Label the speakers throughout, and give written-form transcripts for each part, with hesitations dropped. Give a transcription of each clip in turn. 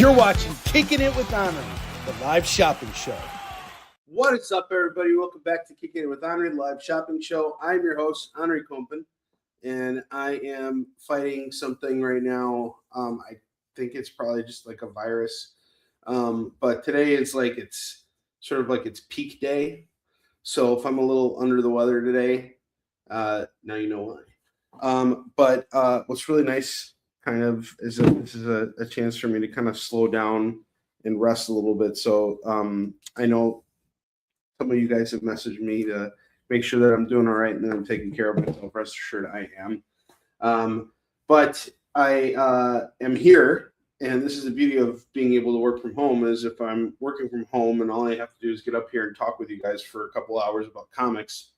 Speaker 1: You're watching Kickin' It with Onrie, the live shopping show.
Speaker 2: What is up, everybody? Welcome back to Kickin' It with Onrie, live shopping show. I'm your host, Onrie Kompen, and I am fighting something right now. I think it's probably just like a virus, but today it's sort of like it's peak day. So if I'm a little under the weather today, now you know why. But what's really nice kind of is this is a chance for me to kind of slow down and rest a little bit. So I know some of you guys have messaged me to make sure that I'm doing all right and that I'm taking care of myself. Rest assured I am. But I am here, and this is the beauty of being able to work from home, is if I'm working from home and all I have to do is get up here and talk with you guys for a couple hours about comics,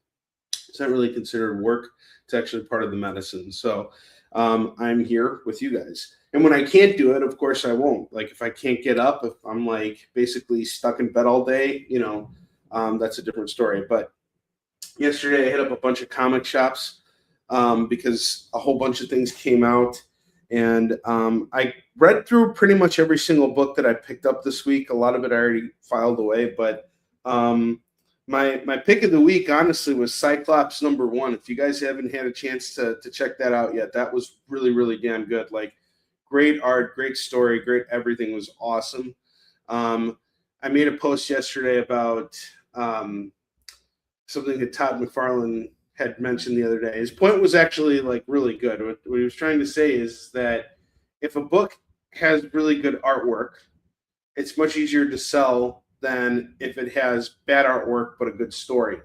Speaker 2: it's not really considered work. It's actually part of the medicine. So I'm here with you guys. And when I can't do it, of course I won't. Like if I can't get up, if I'm like basically stuck in bed all day, that's a different story. But yesterday I hit up a bunch of comic shops because a whole bunch of things came out. And I read through pretty much every single book that I picked up this week. A lot of it I already filed away, but my pick of the week, honestly, was Cyclops #1. If you guys haven't had a chance to check that out yet, that was really, really damn good. Like, great art, great story, great everything was awesome. I made a post yesterday about something that Todd McFarlane had mentioned the other day. His point was actually like really good. What he was trying to say is that if a book has really good artwork, it's much easier to sell than if it has bad artwork but a good story.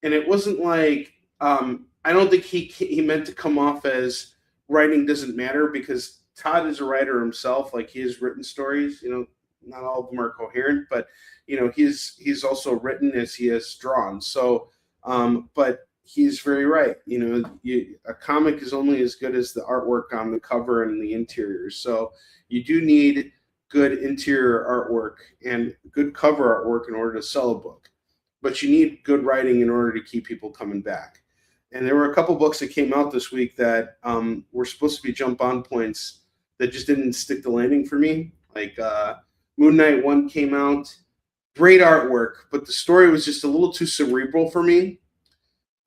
Speaker 2: And it wasn't like I don't think he meant to come off as writing doesn't matter, because Todd is a writer himself. Like, he has written stories. Not all of them are coherent, but he's also written as he has drawn. So, but he's very right. A comic is only as good as the artwork on the cover and the interior. So you do need good interior artwork and good cover artwork in order to sell a book, but you need good writing in order to keep people coming back. And there were a couple books that came out this week that were supposed to be jump on points that just didn't stick the landing for me. Like Moon Knight 1 came out, great artwork, but the story was just a little too cerebral for me,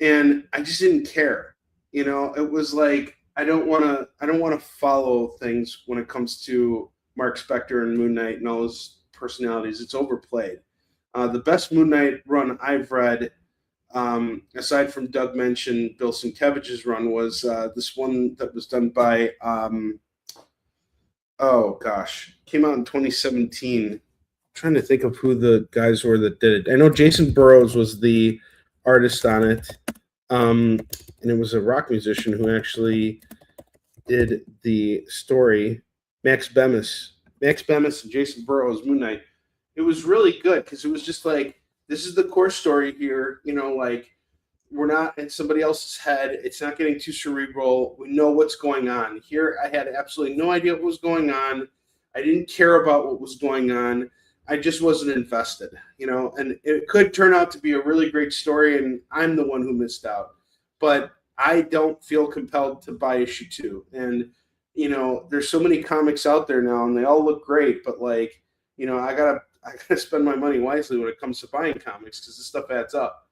Speaker 2: and I just didn't care. It was like I don't want to follow things when it comes to Mark Spector and Moon Knight and all those personalities. It's overplayed. The best Moon Knight run I've read, aside from Doug Mensch and Bill Sienkiewicz's run, was this one that was done by, came out in 2017. I'm trying to think of who the guys were that did it. I know Jason Burrows was the artist on it, and it was a rock musician who actually did the story. Max Bemis and Jason Burrows, Moon Knight. It was really good because it was just like, this is the core story here. Like, we're not in somebody else's head. It's not getting too cerebral. We know what's going on. Here, I had absolutely no idea what was going on. I didn't care about what was going on. I just wasn't invested, and it could turn out to be a really great story, and I'm the one who missed out. But I don't feel compelled to buy issue 2. And there's so many comics out there now, and they all look great, but I gotta spend my money wisely when it comes to buying comics, because this stuff adds up.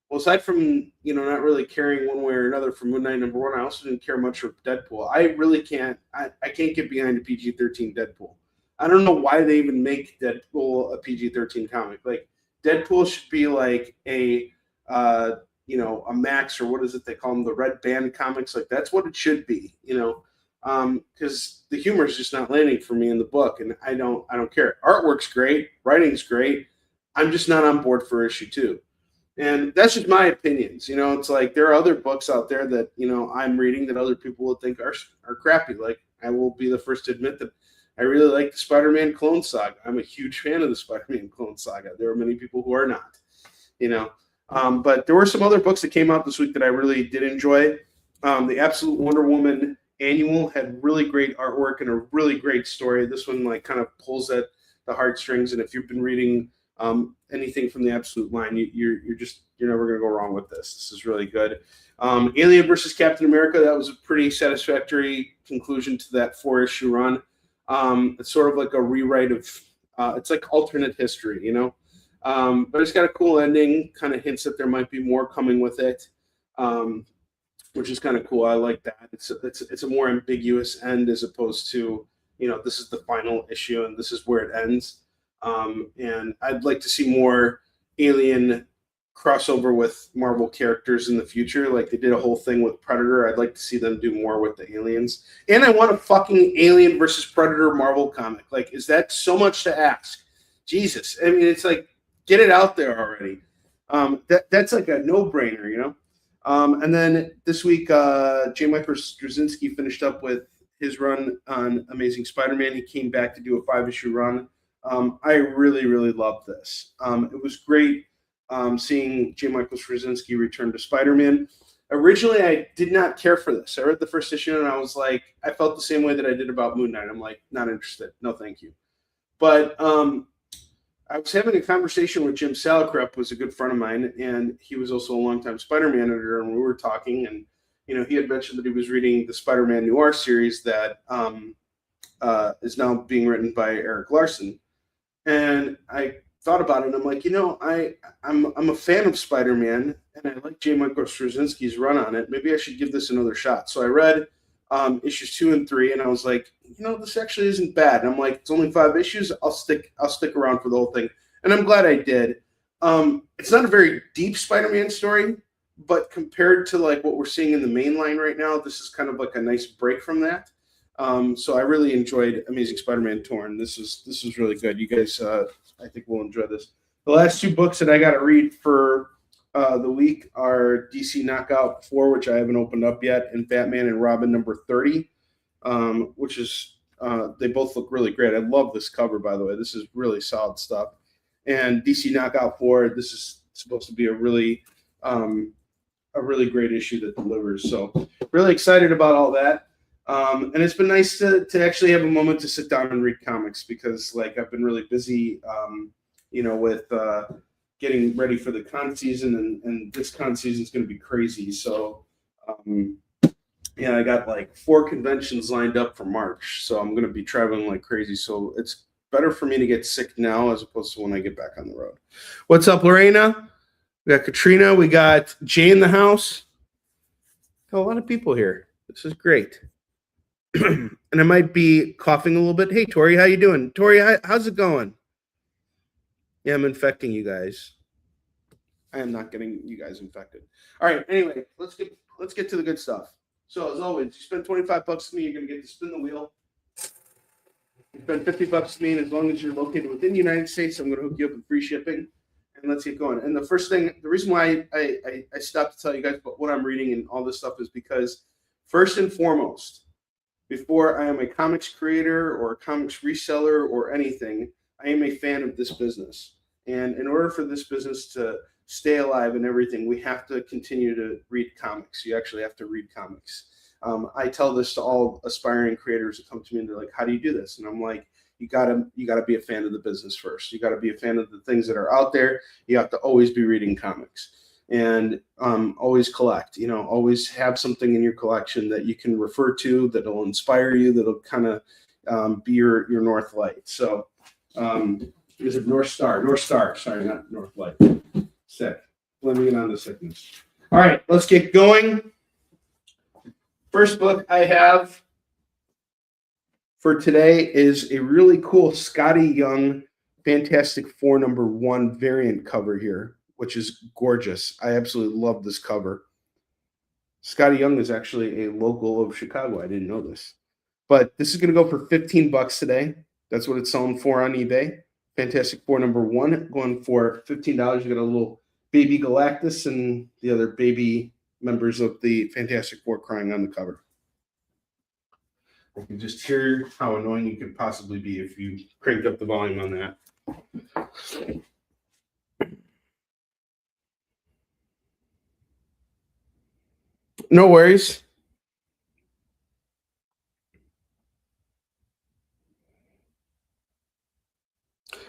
Speaker 2: Well, aside from not really caring one way or another for Moon Knight #1, I also didn't care much for Deadpool. I really can't. I can't get behind a PG-13 Deadpool. I don't know why they even make Deadpool a PG-13 comic. Like, Deadpool should be like a Max, or what is it they call them, the Red Band comics. Like, that's what it should be. Because the humor is just not landing for me in the book, and I don't care. Artwork's great, writing's great. I'm just not on board for issue 2, and that's just my opinions. It's like there are other books out there that I'm reading that other people would think are crappy. Like, I will be the first to admit that I really like the Spider-Man Clone Saga. I'm a huge fan of the Spider-Man Clone Saga. There are many people who are not. But there were some other books that came out this week that I really did enjoy. The Absolute Wonder Woman annual had really great artwork and a really great story. This one kind of pulls at the heartstrings, and if you've been reading anything from the Absolute line, you're never going to go wrong with this. This is really good. Alien versus Captain America, that was a pretty satisfactory conclusion to that 4-issue run. It's sort of like a rewrite of it's like alternate history, but it's got a cool ending, kind of hints that there might be more coming with it, which is kind of cool. I like that. It's a more ambiguous end as opposed to, this is the final issue and this is where it ends. And I'd like to see more Alien crossover with Marvel characters in the future. Like they did a whole thing with Predator. I'd like to see them do more with the aliens. And I want a fucking Alien versus Predator Marvel comic. Like, is that so much to ask? Jesus. I mean, it's like, get it out there already. That's like a no-brainer, And then this week, J. Michael Straczynski finished up with his run on Amazing Spider-Man. He came back to do a 5-issue run. I really, really loved this. It was great seeing J. Michael Straczynski return to Spider-Man. Originally, I did not care for this. I read the first issue and I was like, I felt the same way that I did about Moon Knight. I'm like, not interested. No, thank you. But I was having a conversation with Jim Salicrup, who's a good friend of mine, and he was also a longtime Spider-Man editor, and we were talking, and he had mentioned that he was reading the Spider-Man Noir series that is now being written by Eric Larson. And I thought about it, and I'm like, I'm a fan of Spider-Man, and I like J. Michael Straczynski's run on it. Maybe I should give this another shot. So I read issues 2 and 3, and I was like, this actually isn't bad. And I'm like, it's only 5 issues. I'll stick around for the whole thing, and I'm glad I did. It's not a very deep Spider-Man story, but compared to like what we're seeing in the main line right now, this is kind of like a nice break from that. So I really enjoyed Amazing Spider-Man Torn. This was really good. You guys, I think will enjoy this. The last 2 books that I got to read for the week are DC Knockout 4, which I haven't opened up yet, and Batman and Robin number 30, which is they both look really great. I love this cover, by the way. This is really solid stuff. And DC Knockout 4, this is supposed to be a really great issue that delivers. So really excited about all that. And it's been nice to actually have a moment to sit down and read comics because like I've been really busy, with getting ready for the con season and this con season is going to be crazy. So, I got like 4 conventions lined up for March. So I'm going to be traveling like crazy. So it's better for me to get sick now as opposed to when I get back on the road. What's up, Lorena? We got Katrina. We got Jay in the house. Got a lot of people here. This is great. And I might be coughing a little bit. Hey, Tori, how you doing? Tori, how's it going? Yeah, I'm infecting you guys. I am not getting you guys infected. All right. Anyway, let's get to the good stuff. So as always, you spend $25 with me, you're gonna get to spin the wheel. You spend $50 with me, and as long as you're located within the United States, I'm gonna hook you up with free shipping. And let's get going. And the reason why I stopped to tell you guys about what I'm reading and all this stuff is because first and foremost, before I am a comics creator or a comics reseller or anything, I am a fan of this business. And in order for this business to stay alive and everything, we have to continue to read comics. You actually have to read comics. I tell this to all aspiring creators that come to me and they're like, how do you do this? And I'm like, you gotta be a fan of the business first. You gotta be a fan of the things that are out there. You have to always be reading comics. And always collect, always have something in your collection that you can refer to, that'll inspire you, that'll kind of be your North Light. So is it North Star? Sorry, not North Light. Sick. Blaming it on the sickness. All right, let's get going. First book I have for today is a really cool Scotty Young Fantastic Four #1 variant cover here, which is gorgeous. I absolutely love this cover. Scotty Young is actually a local of Chicago. I didn't know this. But this is going to go for $15 today. That's what it's selling for on eBay. Fantastic Four #1 going for $15. You got a little baby Galactus and the other baby members of the Fantastic Four crying on the cover. I can just hear how annoying you could possibly be if you cranked up the volume on that. No worries.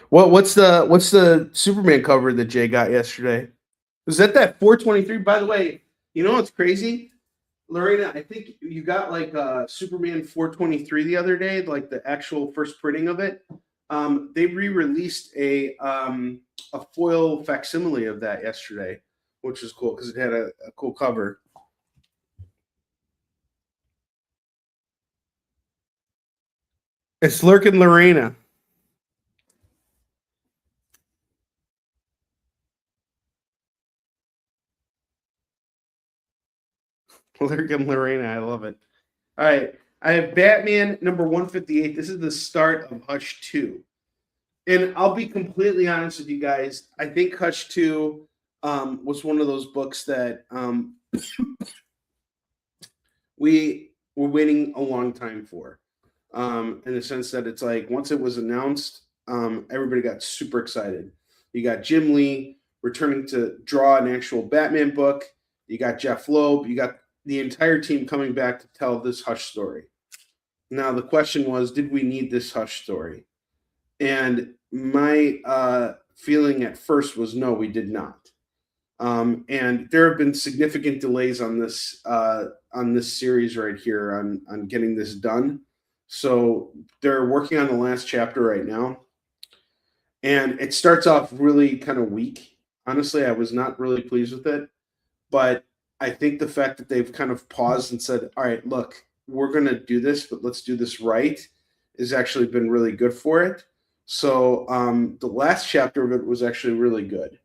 Speaker 2: What's the Superman cover that Jay got yesterday? Was that 423? By the way, you know what's crazy? Lorena, I think you got like Superman 423 the other day, like the actual first printing of it. They re-released a foil facsimile of that yesterday, which was cool because it had a cool cover. It's Lurkin Lorena. Lurkin Lorena, I love it. All right, I have Batman number 158. This is the start of Hush 2. And I'll be completely honest with you guys. I think Hush 2 was one of those books that we were waiting a long time for. In the sense that it's like once it was announced, everybody got super excited. You got Jim Lee returning to draw an actual Batman book. You got Jeff Loeb. You got the entire team coming back to tell this Hush story. Now, the question was, did we need this Hush story? And my feeling at first was no, we did not. And there have been significant delays on this series right here on getting this done. So they're working on the last chapter right now, and it starts off really kind of weak. Honestly, I was not really pleased with it, but I think the fact that they've kind of paused and said, "All right, look, we're going to do this, but let's do this right," has actually been really good for it. So the last chapter of it was actually really good.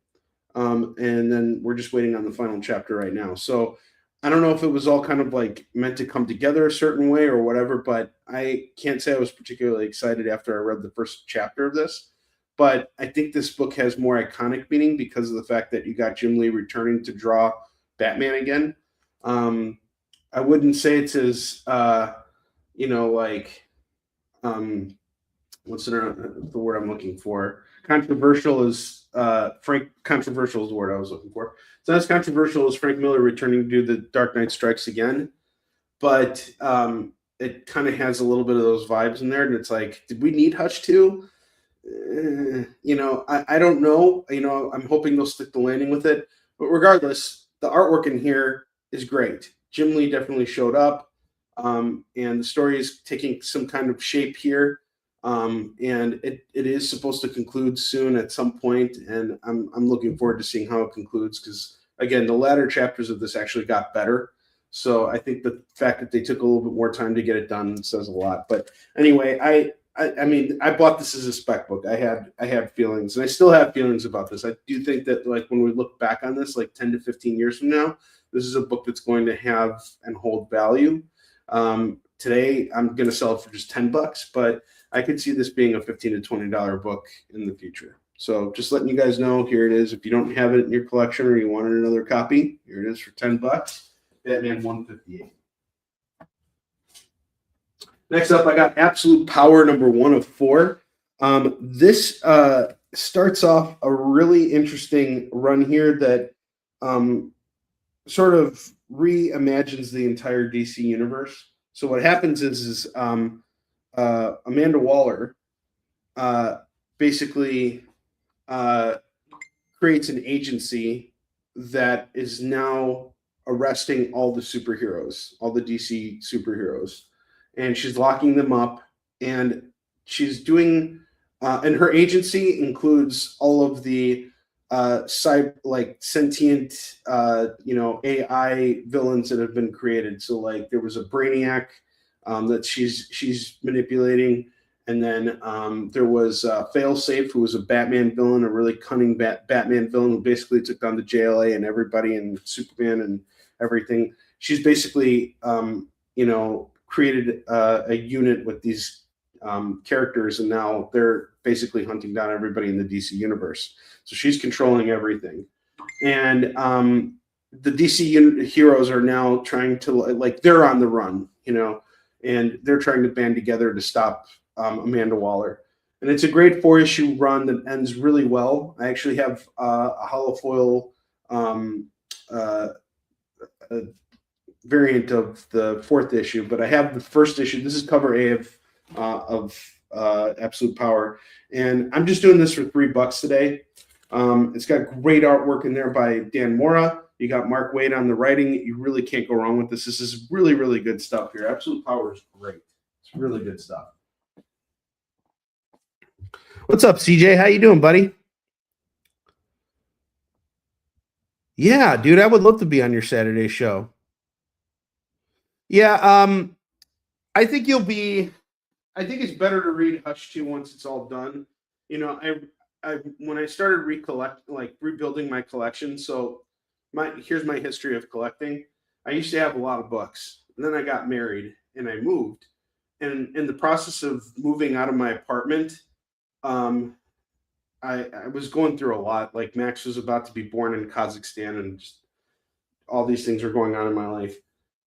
Speaker 2: And then we're just waiting on the final chapter right now. So I don't know if it was all kind of like meant to come together a certain way or whatever, but I can't say I was particularly excited after I read the first chapter of this. But I think this book has more iconic meaning because of the fact that you got Jim Lee returning to draw Batman again. I wouldn't say it's as, like, what's the word I'm looking for? Controversial is controversial is the word I was looking for. It's not as controversial as Frank Miller returning to do the Dark Knight Strikes Again, but it kind of has a little bit of those vibes in there, and it's like, did we need Hush 2? I don't know. I'm hoping they'll stick the landing with it. But regardless, the artwork in here is great. Jim Lee definitely showed up, and the story is taking some kind of shape here. And it is supposed to conclude soon at some point, and I'm looking forward to seeing how it concludes because, again, the latter chapters of this actually got better. So I think the fact that they took a little bit more time to get it done says a lot. But anyway, I mean, I bought this as a spec book. I had feelings, and I still have feelings about this. I do think that, like, when we look back on this, like 10 to 15 years from now, this is a book that's going to have and hold value. Today, I'm going to sell it for just $10, but I could see this being a $15 to $20 book in the future. So just letting you guys know, here it is. If you don't have it in your collection or you wanted another copy, here it is for $10. Batman 158. Next up, I got Absolute Power number 1 of 4. This starts off a really interesting run here that sort of reimagines the entire DC universe. So what happens is Amanda Waller basically creates an agency that is now arresting all the superheroes, all the DC superheroes, and she's locking them up. And she's doing, and her agency includes all of the sentient, AI villains that have been created. So like there was a Brainiac that she's manipulating. And then there was Failsafe, who was a Batman villain, a really cunning Batman villain who basically took down the JLA and everybody and Superman and everything. She's basically, created a unit with these characters, and now they're basically hunting down everybody in the DC universe. So she's controlling everything. And the DC heroes are now trying to, they're on the run, and they're trying to band together to stop Amanda Waller. And it's a great 4-issue run that ends really well. I actually have a holofoil variant of the 4th issue, but I have the 1st issue. This is cover A of Absolute Power. And I'm just doing this for $3 today. It's got great artwork in there by Dan Mora. You got Mark Waid on the writing. You really can't go wrong with this. This is really, really good stuff here. Absolute Power is great. It's really good stuff. What's up, CJ? How you doing, buddy? Yeah, dude, I would love to be on your Saturday show. Yeah, I think I think it's better to read Hush 2 once it's all done. You know, I when I started rebuilding my collection, so here's my history of collecting. I used to have a lot of books, and then I got married and I moved. And in the process of moving out of my apartment, I was going through a lot. Like Max was about to be born in Kazakhstan, and just all these things were going on in my life.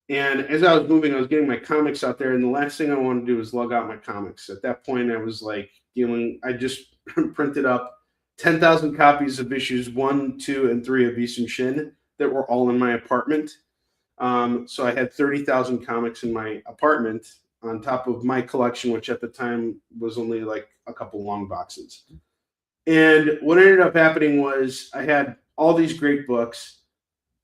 Speaker 2: And as I was moving, I was getting my comics out there, and the last thing I wanted to do was lug out my comics. At that point, I was like I just printed up 10,000 copies of issues 1, 2, and 3 of Issun Shin that were all in my apartment. So I had 30,000 comics in my apartment on top of my collection, which at the time was only like a couple long boxes. And what ended up happening was I had all these great books,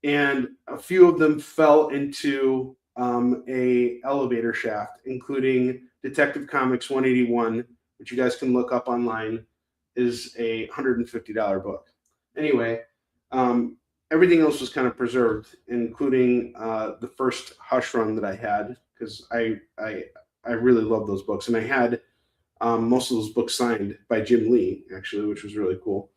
Speaker 2: and a few of them fell into a elevator shaft, including Detective Comics 181, which you guys can look up online, is a $150 book. Anyway, everything else was kind of preserved, including the first Hush run that I had, because I really love those books, and I had most of those books signed by Jim Lee, actually, which was really cool.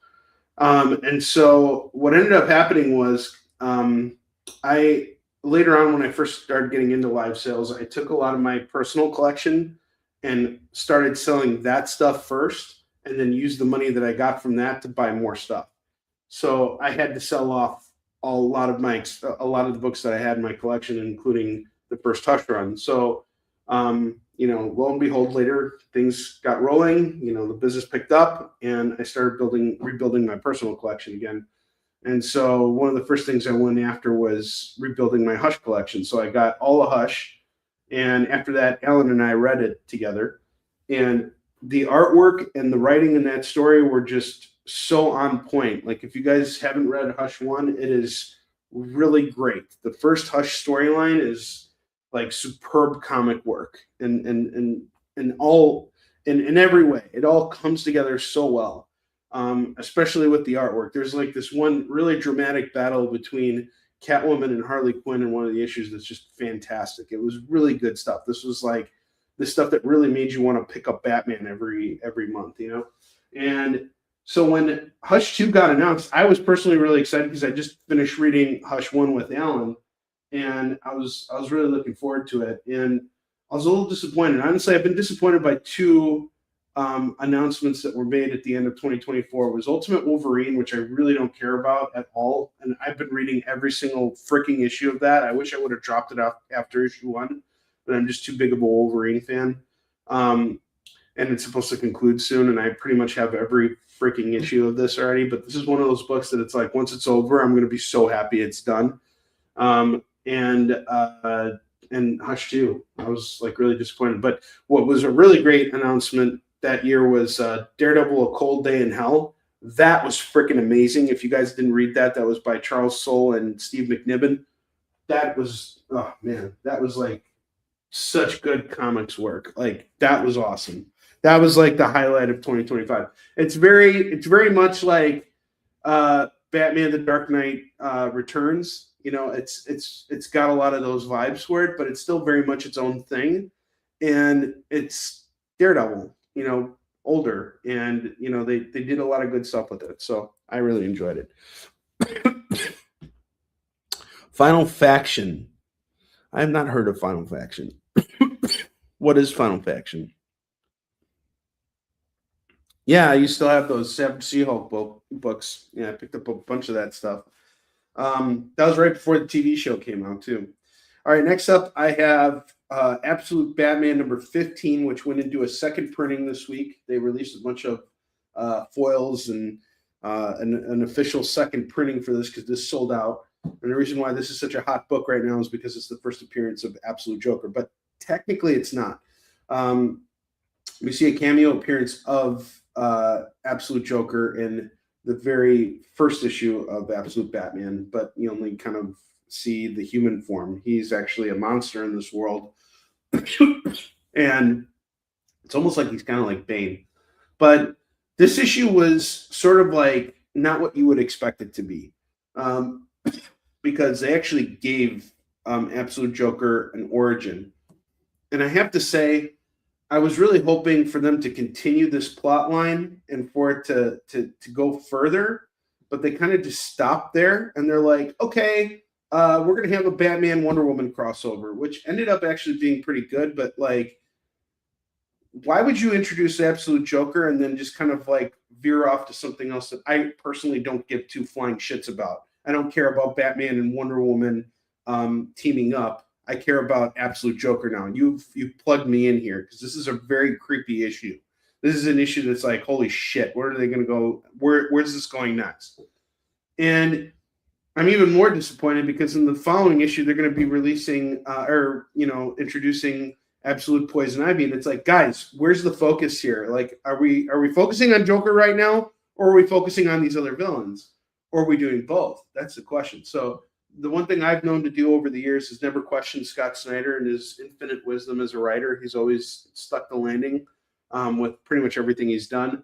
Speaker 2: And so what ended up happening was I later on, when I first started getting into live sales, I took a lot of my personal collection and started selling that stuff first, and then used the money that I got from that to buy more stuff. So I had to sell off a lot of the books that I had in my collection, including the first Hush run. So lo and behold, later things got rolling. The business picked up, and I started rebuilding my personal collection again. And so one of the first things I went after was rebuilding my Hush collection. So I got all the Hush, and after that, Alan and I read it together. And the artwork and the writing in that story were just so on point. Like, if you guys haven't read Hush 1, it is really great. The first Hush storyline is like superb comic work, and all in every way. It all comes together so well. Especially with the artwork. There's like this one really dramatic battle between Catwoman and Harley Quinn in one of the issues that's just fantastic. It was really good stuff. This was like the stuff that really made you want to pick up Batman every month, And so when Hush 2 got announced, I was personally really excited because I just finished reading Hush 1 with Alan, and I was really looking forward to it. And I was a little disappointed. Honestly, I've been disappointed by two announcements that were made at the end of 2024. Was Ultimate Wolverine, which I really don't care about at all, and I've been reading every single freaking issue of that. I wish I would have dropped it off after issue 1, but I'm just too big of a Wolverine fan. And it's supposed to conclude soon, and I pretty much have every freaking issue of this already. But this is one of those books that it's like, once it's over, I'm going to be so happy it's done. And Hush 2, I was like really disappointed. But what was a really great announcement that year was Daredevil: A Cold Day in Hell. That was freaking amazing. If you guys didn't read that, that was by Charles Soule and Steve McNiven. That was, oh man, that was like such good comics work. Like, that was awesome. That was like the highlight of 2025. It's very much like Batman: The Dark Knight Returns. It's got a lot of those vibes for it, but it's still very much its own thing. And it's Daredevil, older, and they did a lot of good stuff with it. So I really enjoyed it. Final Faction. I have not heard of Final Faction. What is Final Faction? Yeah, I used to have those Savage She-Hulk books. Yeah, I picked up a bunch of that stuff. That was right before the TV show came out, too. All right, next up, I have Absolute Batman number 15, which went into a second printing this week. They released a bunch of foils and an official second printing for this because this sold out. And the reason why this is such a hot book right now is because it's the first appearance of Absolute Joker, but technically it's not. We see a cameo appearance of Absolute Joker in the very first issue of Absolute Batman, but you only kind of see the human form. He's actually a monster in this world. And it's almost like he's kind of like Bane. But this issue was sort of like not what you would expect it to be. Because they actually gave Absolute Joker an origin. And I have to say, I was really hoping for them to continue this plot line and for it to go further, but they kind of just stopped there. And they're like, okay, we're going to have a Batman Wonder Woman crossover, which ended up actually being pretty good. But like, why would you introduce Absolute Joker and then just kind of like veer off to something else that I personally don't give two flying shits about? I don't care about Batman and Wonder Woman teaming up. I care about Absolute Joker now. You've plugged me in here because this is a very creepy issue. This is an issue that's like, holy shit, where are they going to go? Where's this going next? And I'm even more disappointed because in the following issue, they're going to be releasing introducing Absolute Poison Ivy. And it's like, guys, where's the focus here? Like, are we focusing on Joker right now, or are we focusing on these other villains? Or are we doing both? That's the question. So the one thing I've known to do over the years is never question Scott Snyder and his infinite wisdom as a writer. He's always stuck the landing with pretty much everything he's done.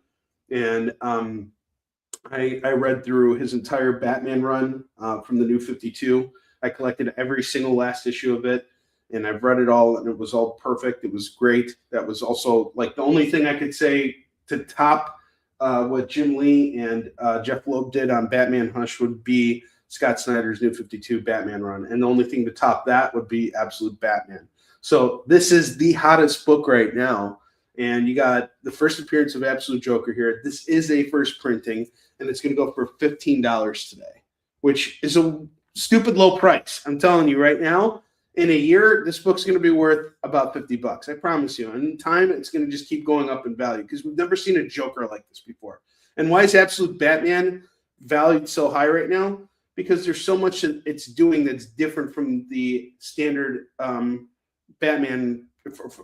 Speaker 2: And I read through his entire Batman run from the New 52. I collected every single last issue of it, and I've read it all, and it was all perfect. It was great. That was also like the only thing I could say to top what Jim Lee and Jeff Loeb did on Batman Hush would be Scott Snyder's New 52 Batman run. And the only thing to top that would be Absolute Batman. So this is the hottest book right now. And you got the first appearance of Absolute Joker here. This is a first printing, and it's going to go for $15 today, which is a stupid low price. I'm telling you right now, in a year, this book's going to be worth about $50. I promise you. And in time, it's going to just keep going up in value because we've never seen a Joker like this before. And why is Absolute Batman valued so high right now? Because there's so much that it's doing that's different from the standard Batman,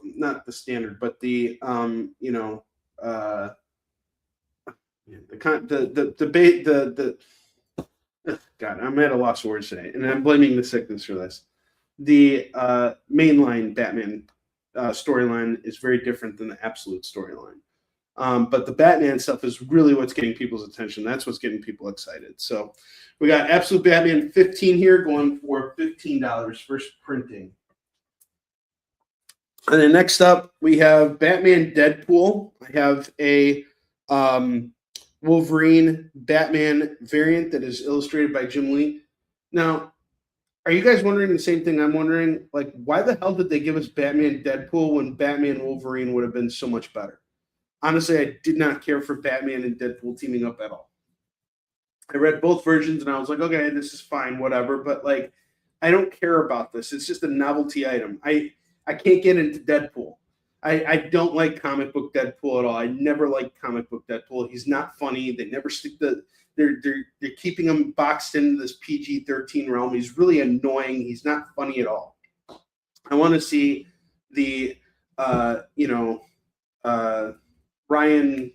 Speaker 2: not the standard, but the God, I'm at a loss of words today, and I'm blaming the sickness for this. The mainline Batman storyline is very different than the Absolute storyline. But the Batman stuff is really what's getting people's attention. That's what's getting people excited. So we got Absolute Batman 15 here going for $15 first printing. And then next up, we have Batman Deadpool. I have a Wolverine Batman variant that is illustrated by Jim Lee. Now, are you guys wondering the same thing I'm wondering? Like, why the hell did they give us Batman Deadpool when Batman Wolverine would have been so much better? Honestly, I did not care for Batman and Deadpool teaming up at all. I read both versions and I was like, okay, this is fine, whatever. But like, I don't care about this. It's just a novelty item. I can't get into Deadpool. I don't like comic book Deadpool at all. I never liked comic book Deadpool. He's not funny. They never stick they're keeping him boxed into this PG-13 realm. He's really annoying. He's not funny at all. I want to see the Ryan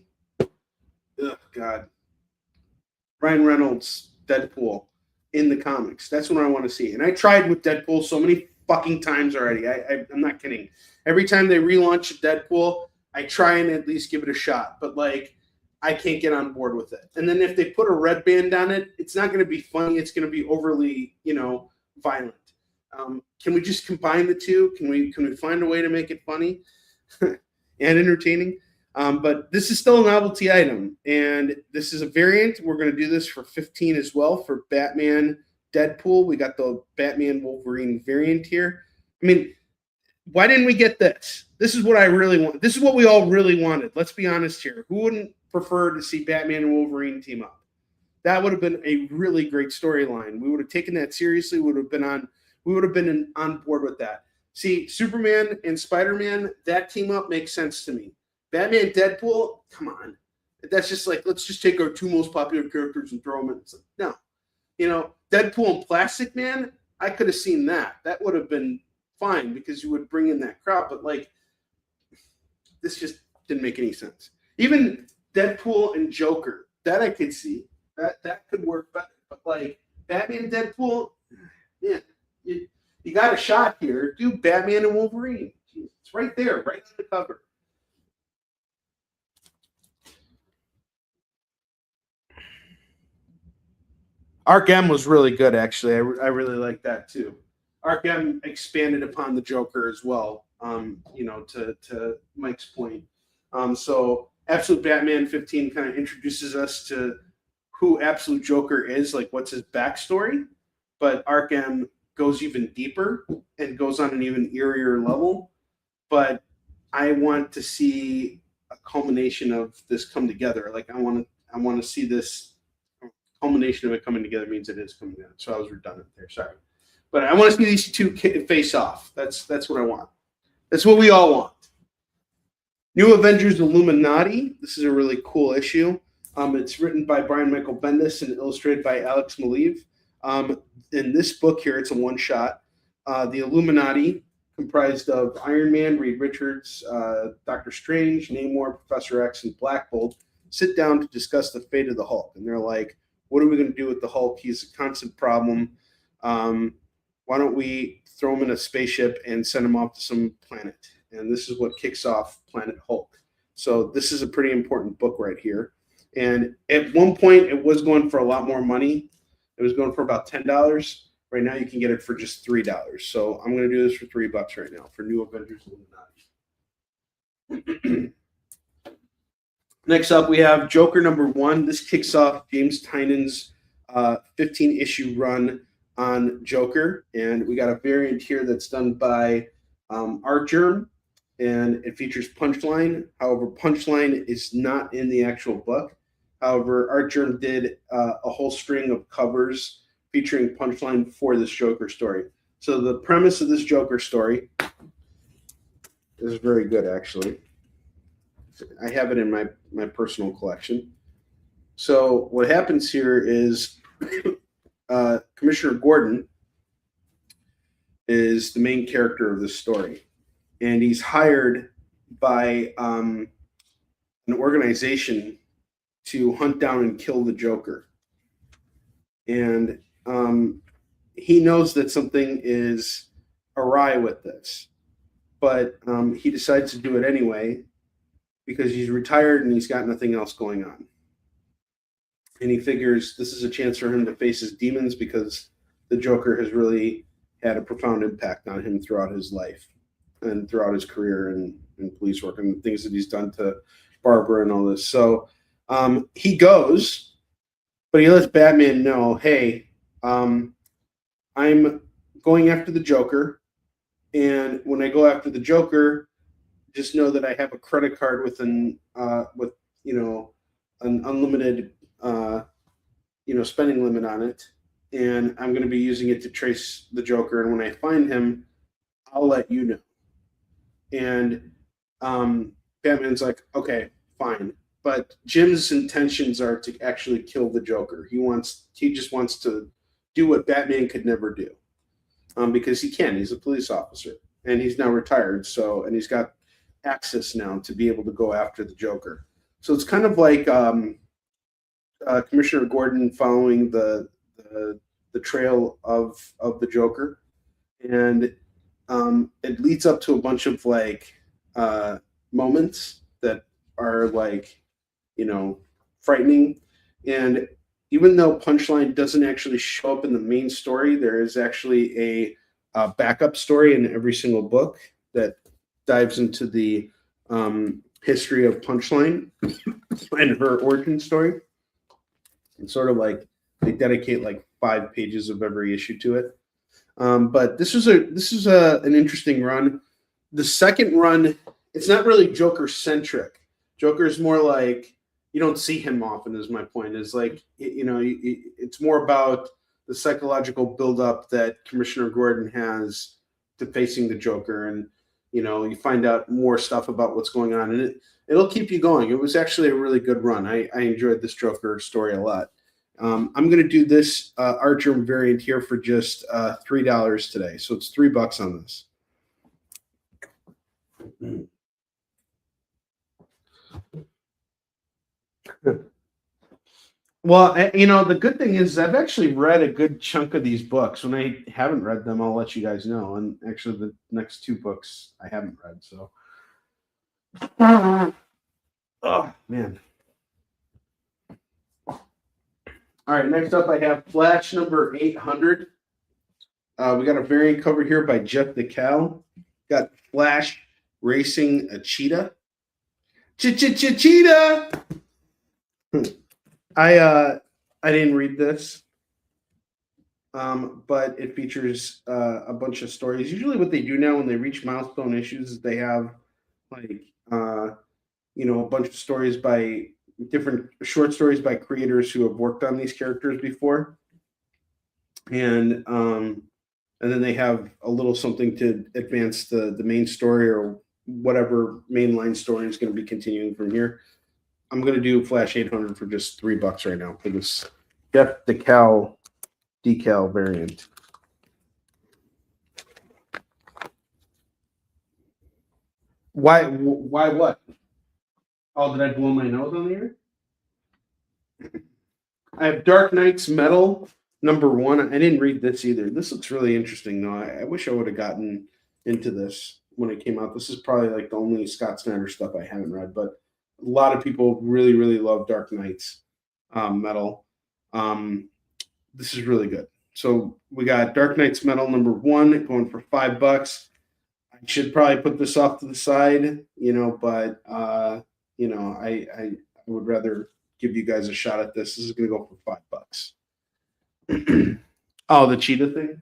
Speaker 2: Reynolds Deadpool in the comics. That's what I want to see. And I tried with Deadpool so many fucking times already. I'm not kidding. Every time they relaunch Deadpool, I try and at least give it a shot. But like, I can't get on board with it. And then if they put a red band on it, it's not going to be funny. It's going to be overly, violent. Can we just combine the two? Can we find a way to make it funny and entertaining? But this is still a novelty item, and this is a variant. We're going to do this for $15 as well for Batman Deadpool. We got the Batman Wolverine variant here. I mean, why didn't we get this? This is what I really want. This is what we all really wanted. Let's be honest here. Who wouldn't prefer to see Batman and Wolverine team up? That would have been a really great storyline. We would have taken that seriously. We would have been on board with that. See, Superman and Spider-Man, that team up makes sense to me. Batman Deadpool, come on. That's just like, let's just take our two most popular characters and throw them in. It's like, no. Deadpool and Plastic Man, I could have seen that. That would have been fine because you would bring in that crowd. But like, this just didn't make any sense. Even Deadpool and Joker, that I could see. That could work better. But like Batman and Deadpool, yeah, you got a shot here. Do Batman and Wolverine. It's right there, right on the cover. Arc M was really good, actually. I really like that too. Arc M expanded upon the Joker as well. To Mike's point. So Absolute Batman 15 kind of introduces us to who Absolute Joker is, like what's his backstory. But Arc M goes even deeper and goes on an even eerier level. But I want to see a culmination of this come together. Like I want to see this culmination of it coming together means it is coming together. So I was redundant there. Sorry, but I want to see these two face off. That's what I want. That's what we all want. New Avengers Illuminati. This is a really cool issue. It's written by Brian Michael Bendis and illustrated by Alex Maleev. In this book here, it's a one-shot. The Illuminati, comprised of Iron Man, Reed Richards, Doctor Strange, Namor, Professor X, and Black Bolt, sit down to discuss the fate of the Hulk. And they're like, what are we going to do with the Hulk? He's a constant problem. Why don't we throw him in a spaceship and send him off to some planet? And this is what kicks off Planet Hulk. So this is a pretty important book right here. And at one point, it was going for a lot more money. It was going for about $10. Right now, you can get it for just $3. So I'm going to do this for $3 right now for New Avengers Illuminati. Next up, we have Joker #1. This kicks off James Tynan's 15-issue run on Joker. And we got a variant here that's done by Art Germ, and it features Punchline. However, Punchline is not in the actual book. However, Art Germ did a whole string of covers featuring Punchline for this Joker story. So the premise of this Joker story is very good, actually. I have it in my personal collection. So what happens here is Commissioner Gordon is the main character of this story. And he's hired by an organization to hunt down and kill the Joker. And he knows that something is awry with this, but he decides to do it anyway because he's retired and he's got nothing else going on. And he figures this is a chance for him to face his demons because the Joker has really had a profound impact on him throughout his life and throughout his career and police work and things that he's done to Barbara and all this. So he goes, but he lets Batman know, hey, I'm going after the Joker. And when I go after the Joker, just know that I have a credit card with an unlimited spending limit on it, and I'm going to be using it to trace the Joker. And when I find him, I'll let you know. And Batman's like, okay, fine. But Jim's intentions are to actually kill the Joker. He just wants to do what Batman could never do, because he can. He's a police officer, and he's now retired. And he's got access now to be able to go after the Joker. So it's kind of like Commissioner Gordon following the trail of the Joker, and it leads up to a bunch of moments that are frightening. And even though Punchline doesn't actually show up in the main story, there is actually a backup story in every single book that dives into the history of Punchline and her origin story. It's sort of like they dedicate 5 pages of every issue to it. But this is an interesting run. The second run, it's not really Joker centric. Joker is more like you don't see him often. Is my point? Is it's more about the psychological buildup that Commissioner Gordon has to facing the Joker, and you find out more stuff about what's going on, and it'll keep you going. It was actually a really good run. I enjoyed this Joker story a lot. I'm going to do this Archer variant here for just $3 today. So it's $3 on this. Well, the good thing is I've actually read a good chunk of these books. When I haven't read them, I'll let you guys know. And actually, the next two books I haven't read. So, oh man. All right, next up I have Flash number 800. We got a variant cover here by Jeff DeCal. Got Flash racing a cheetah. Cheetah! I didn't read this, but it features a bunch of stories. Usually, what they do now when they reach milestone issues is they have like a bunch of stories by different short stories by creators who have worked on these characters before, and then they have a little something to advance the main story or whatever mainline story is going to be continuing from here. I'm going to do Flash 800 for just $3 right now for this Jeff DeCal decal variant. Why what? Oh, did I blow my nose on the air? I have Dark Knight's Metal number 1. I didn't read this either. This looks really interesting, though. I wish I would have gotten into this when it came out. This is probably like the only Scott Snyder stuff I haven't read, but a lot of people really, really love Dark Knight's Metal. This is really good. So we got Dark Knight's Metal number 1 going for $5. I should probably put this off to the side, but I would rather give you guys a shot at this. This is going to go for $5. Oh, the cheetah thing?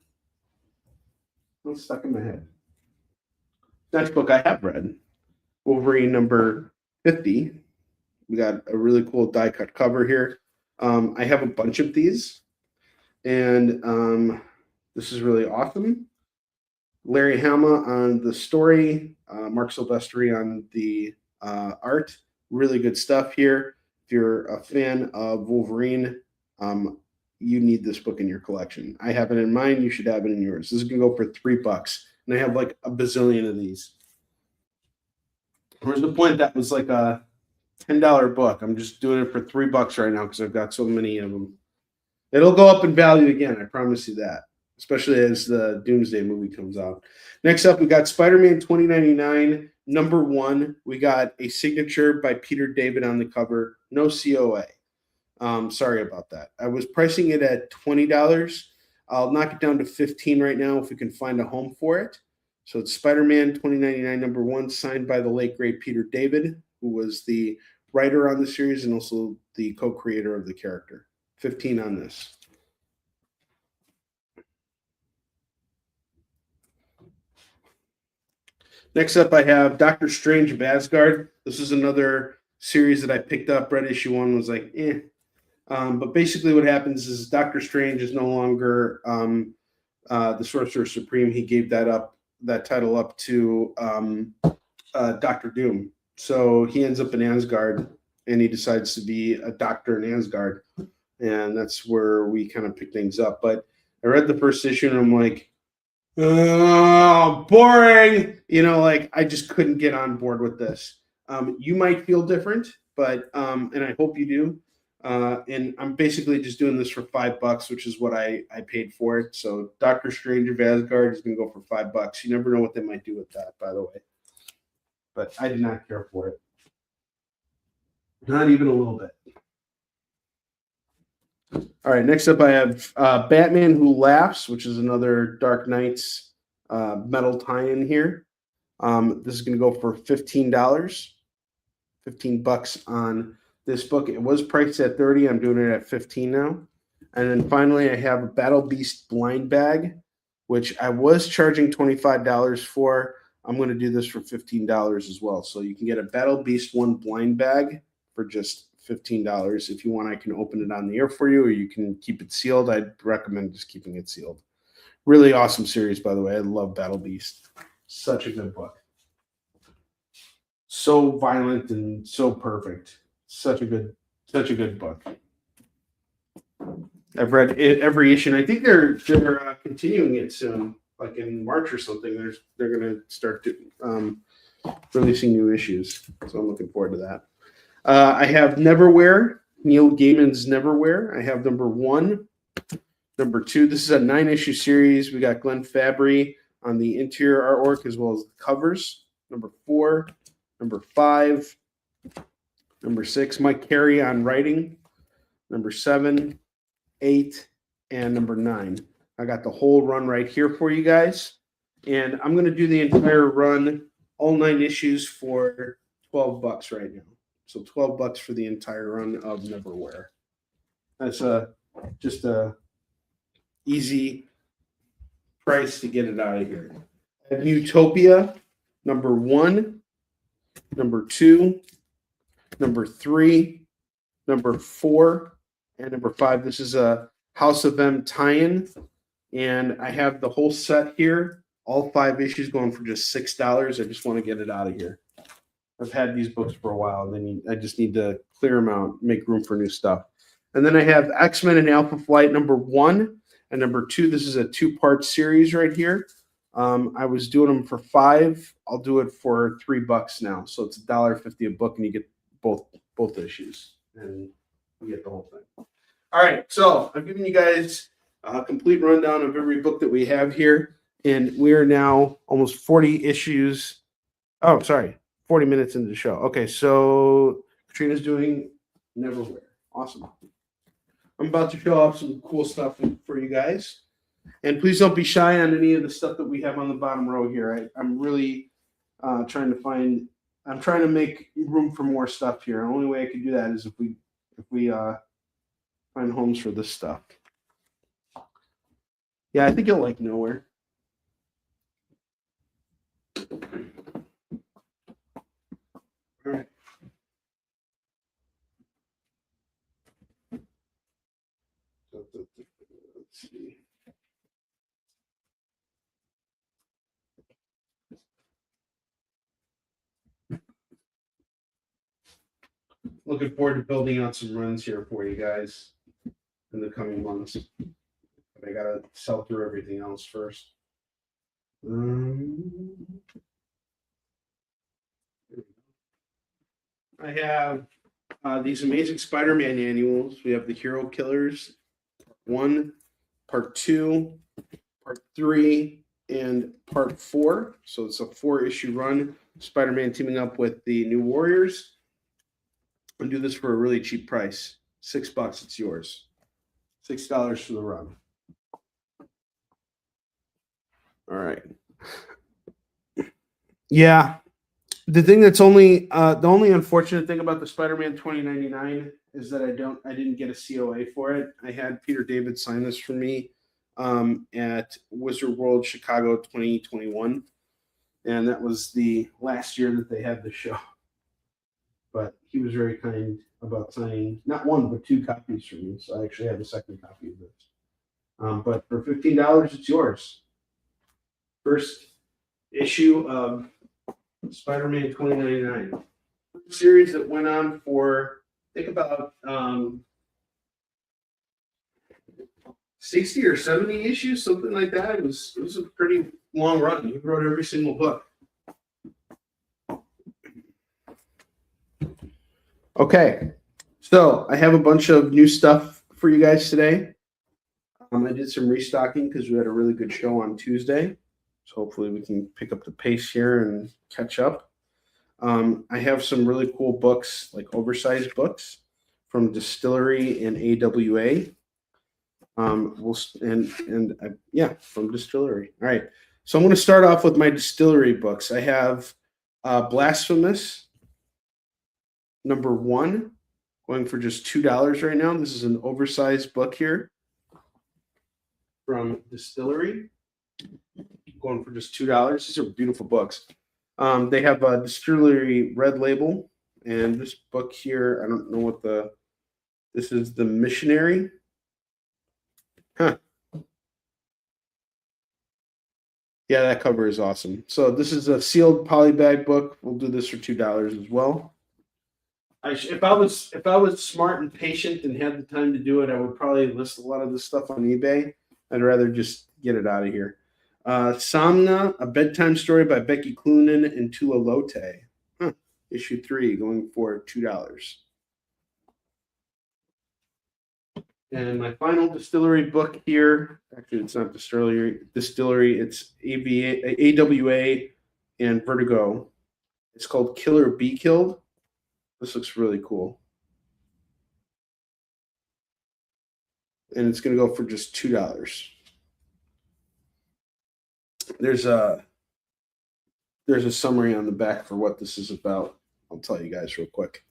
Speaker 2: It's stuck in my head. Next book I have read, Wolverine number 50. We got a really cool die cut cover here. I have a bunch of these, and this is really awesome. Larry Hama on the story, Mark Silvestri on the art. Really good stuff here. If you're a fan of Wolverine, you need this book in your collection. I have it in mine. You should have it in yours. This is going to go for $3. And I have like a bazillion of these. Where's the point? That was like a $10 book. I'm just doing it for $3 right now because I've got so many of them. It'll go up in value again. I promise you that, especially as the Doomsday movie comes out. Next up, we got Spider-Man 2099, number 1. We got a signature by Peter David on the cover. No COA. Sorry about that. I was pricing it at $20. I'll knock it down to $15 right now if we can find a home for it. So it's Spider-Man 2099, number 1, signed by the late, great Peter David, who was the writer on the series and also the co-creator of the character. 15 on this. Next up, I have Doctor Strange of Asgard. This is another series that I picked up. Read issue 1, was like, eh. But basically what happens is Doctor Strange is no longer the Sorcerer Supreme. He gave that title up to Doctor Doom. So he ends up in Asgard, and he decides to be a doctor in Asgard. And that's where we kind of pick things up. But I read the first issue, and I'm like, oh, boring. I just couldn't get on board with this. You might feel different, but and I hope you do. And I'm basically just doing this for $5, which is what I paid for it. So Doctor Strange of Asgard is going to go for $5. You never know what they might do with that, by the way. But I did not care for it. Not even a little bit. All right, next up I have Batman Who Laughs, which is another Dark Knight's metal tie-in here. This is going to go for $15. $15 on this book. It was priced at $30. I'm doing it at $15 now. And then finally, I have a Battle Beast blind bag, which I was charging $25 for. I'm going to do this for $15 as well. So you can get a Battle Beast 1 blind bag for just $15. If you want, I can open it on the air for you, or you can keep it sealed. I'd recommend just keeping it sealed. Really awesome series, by the way. I love Battle Beast. Such a good book. So violent and so perfect. Such a good book. I've read every issue, and I think they're continuing it soon, like in March or something. They're going to start releasing new issues, so I'm looking forward to that. I have Neverwhere Neil Gaiman's Neverwhere. I have number 1. Number 2, this is a 9-issue series. We got Glenn Fabry on the interior artwork as well as the covers. Number 4. Number 5. Number 6, Mike Carey on writing. Number 7, 8, and number 9. I got the whole run right here for you guys. And I'm going to do the entire run, all 9 issues for $12 right now. So $12 for the entire run of Neverwhere. That's just a easy price to get it out of here. I have Utopia, number 1, number 2, number 3, number 4, and number 5. This is a House of M tie-in, and I have the whole set here. All 5 issues going for just $6. I just want to get it out of here. I've had these books for a while, and then I just need to clear them out, make room for new stuff. And then I have X-Men and Alpha Flight number 1 and number 2. This is a 2-part series right here. I was doing them for $5. I'll do it for $3 now. So it's $1.50 a book, and you get both issues, and you get the whole thing. All right, so I've given you guys a complete rundown of every book that we have here, and we are now almost 40 issues. Oh, sorry, 40 minutes into the show. Okay, so Katrina's doing Neverwhere. Awesome. I'm about to show off some cool stuff for you guys. And please don't be shy on any of the stuff that we have on the bottom row here. I'm really trying to make room for more stuff here. The only way I can do that is if we find homes for this stuff. Yeah, I think you'll like Nowhere. All right. Let's see. Looking forward to building out some runs here for you guys in the coming months. But I gotta sell through everything else first. I have these Amazing Spider-Man annuals. We have the Hero Killers, Part 1, Part 2, Part 3, and Part 4. So it's a 4-issue run. Spider-Man teaming up with the New Warriors. I'll do this for a really cheap price. $6, it's yours. $6 for the run. All right. Yeah. The thing that's the only unfortunate thing about the Spider-Man 2099 is that I didn't get a COA for it. I had Peter David sign this for me at Wizard World Chicago 2021, and that was the last year that they had the show. But he was very kind about signing not 1 but 2 copies for me, so I actually have a second copy of this. But for $15, it's yours. First issue of Spider-Man 2099. Series that went on for, I think, about 60 or 70 issues, something like that. It was a pretty long run. He wrote every single book. Okay, so I have a bunch of new stuff for you guys today. I did some restocking because we had a really good show on Tuesday. So hopefully we can pick up the pace here and catch up. I have some really cool books, like oversized books from Distillery and AWA. From Distillery. All right. So I'm going to start off with my Distillery books. I have Blasphemous, number 1, going for just $2 right now. This is an oversized book here from Distillery, going for just $2. These are beautiful books. They have a Distillery red label, and this book here, I don't know this is The Missionary. Huh. Yeah, that cover is awesome. So this is a sealed polybag book. We'll do this for $2 as well. If I was smart and patient and had the time to do it, I would probably list a lot of this stuff on eBay. I'd rather just get it out of here. Somna, a bedtime story by Becky Cloonan and Tula Lote. Issue 3, going for $2. And my final distillery book here, actually, it's not distillery, it's AWA and Vertigo. It's called Kill or Be Killed. This looks really cool. And it's going to go for just $2. There's a summary on the back for what this is about. I'll tell you guys real quick.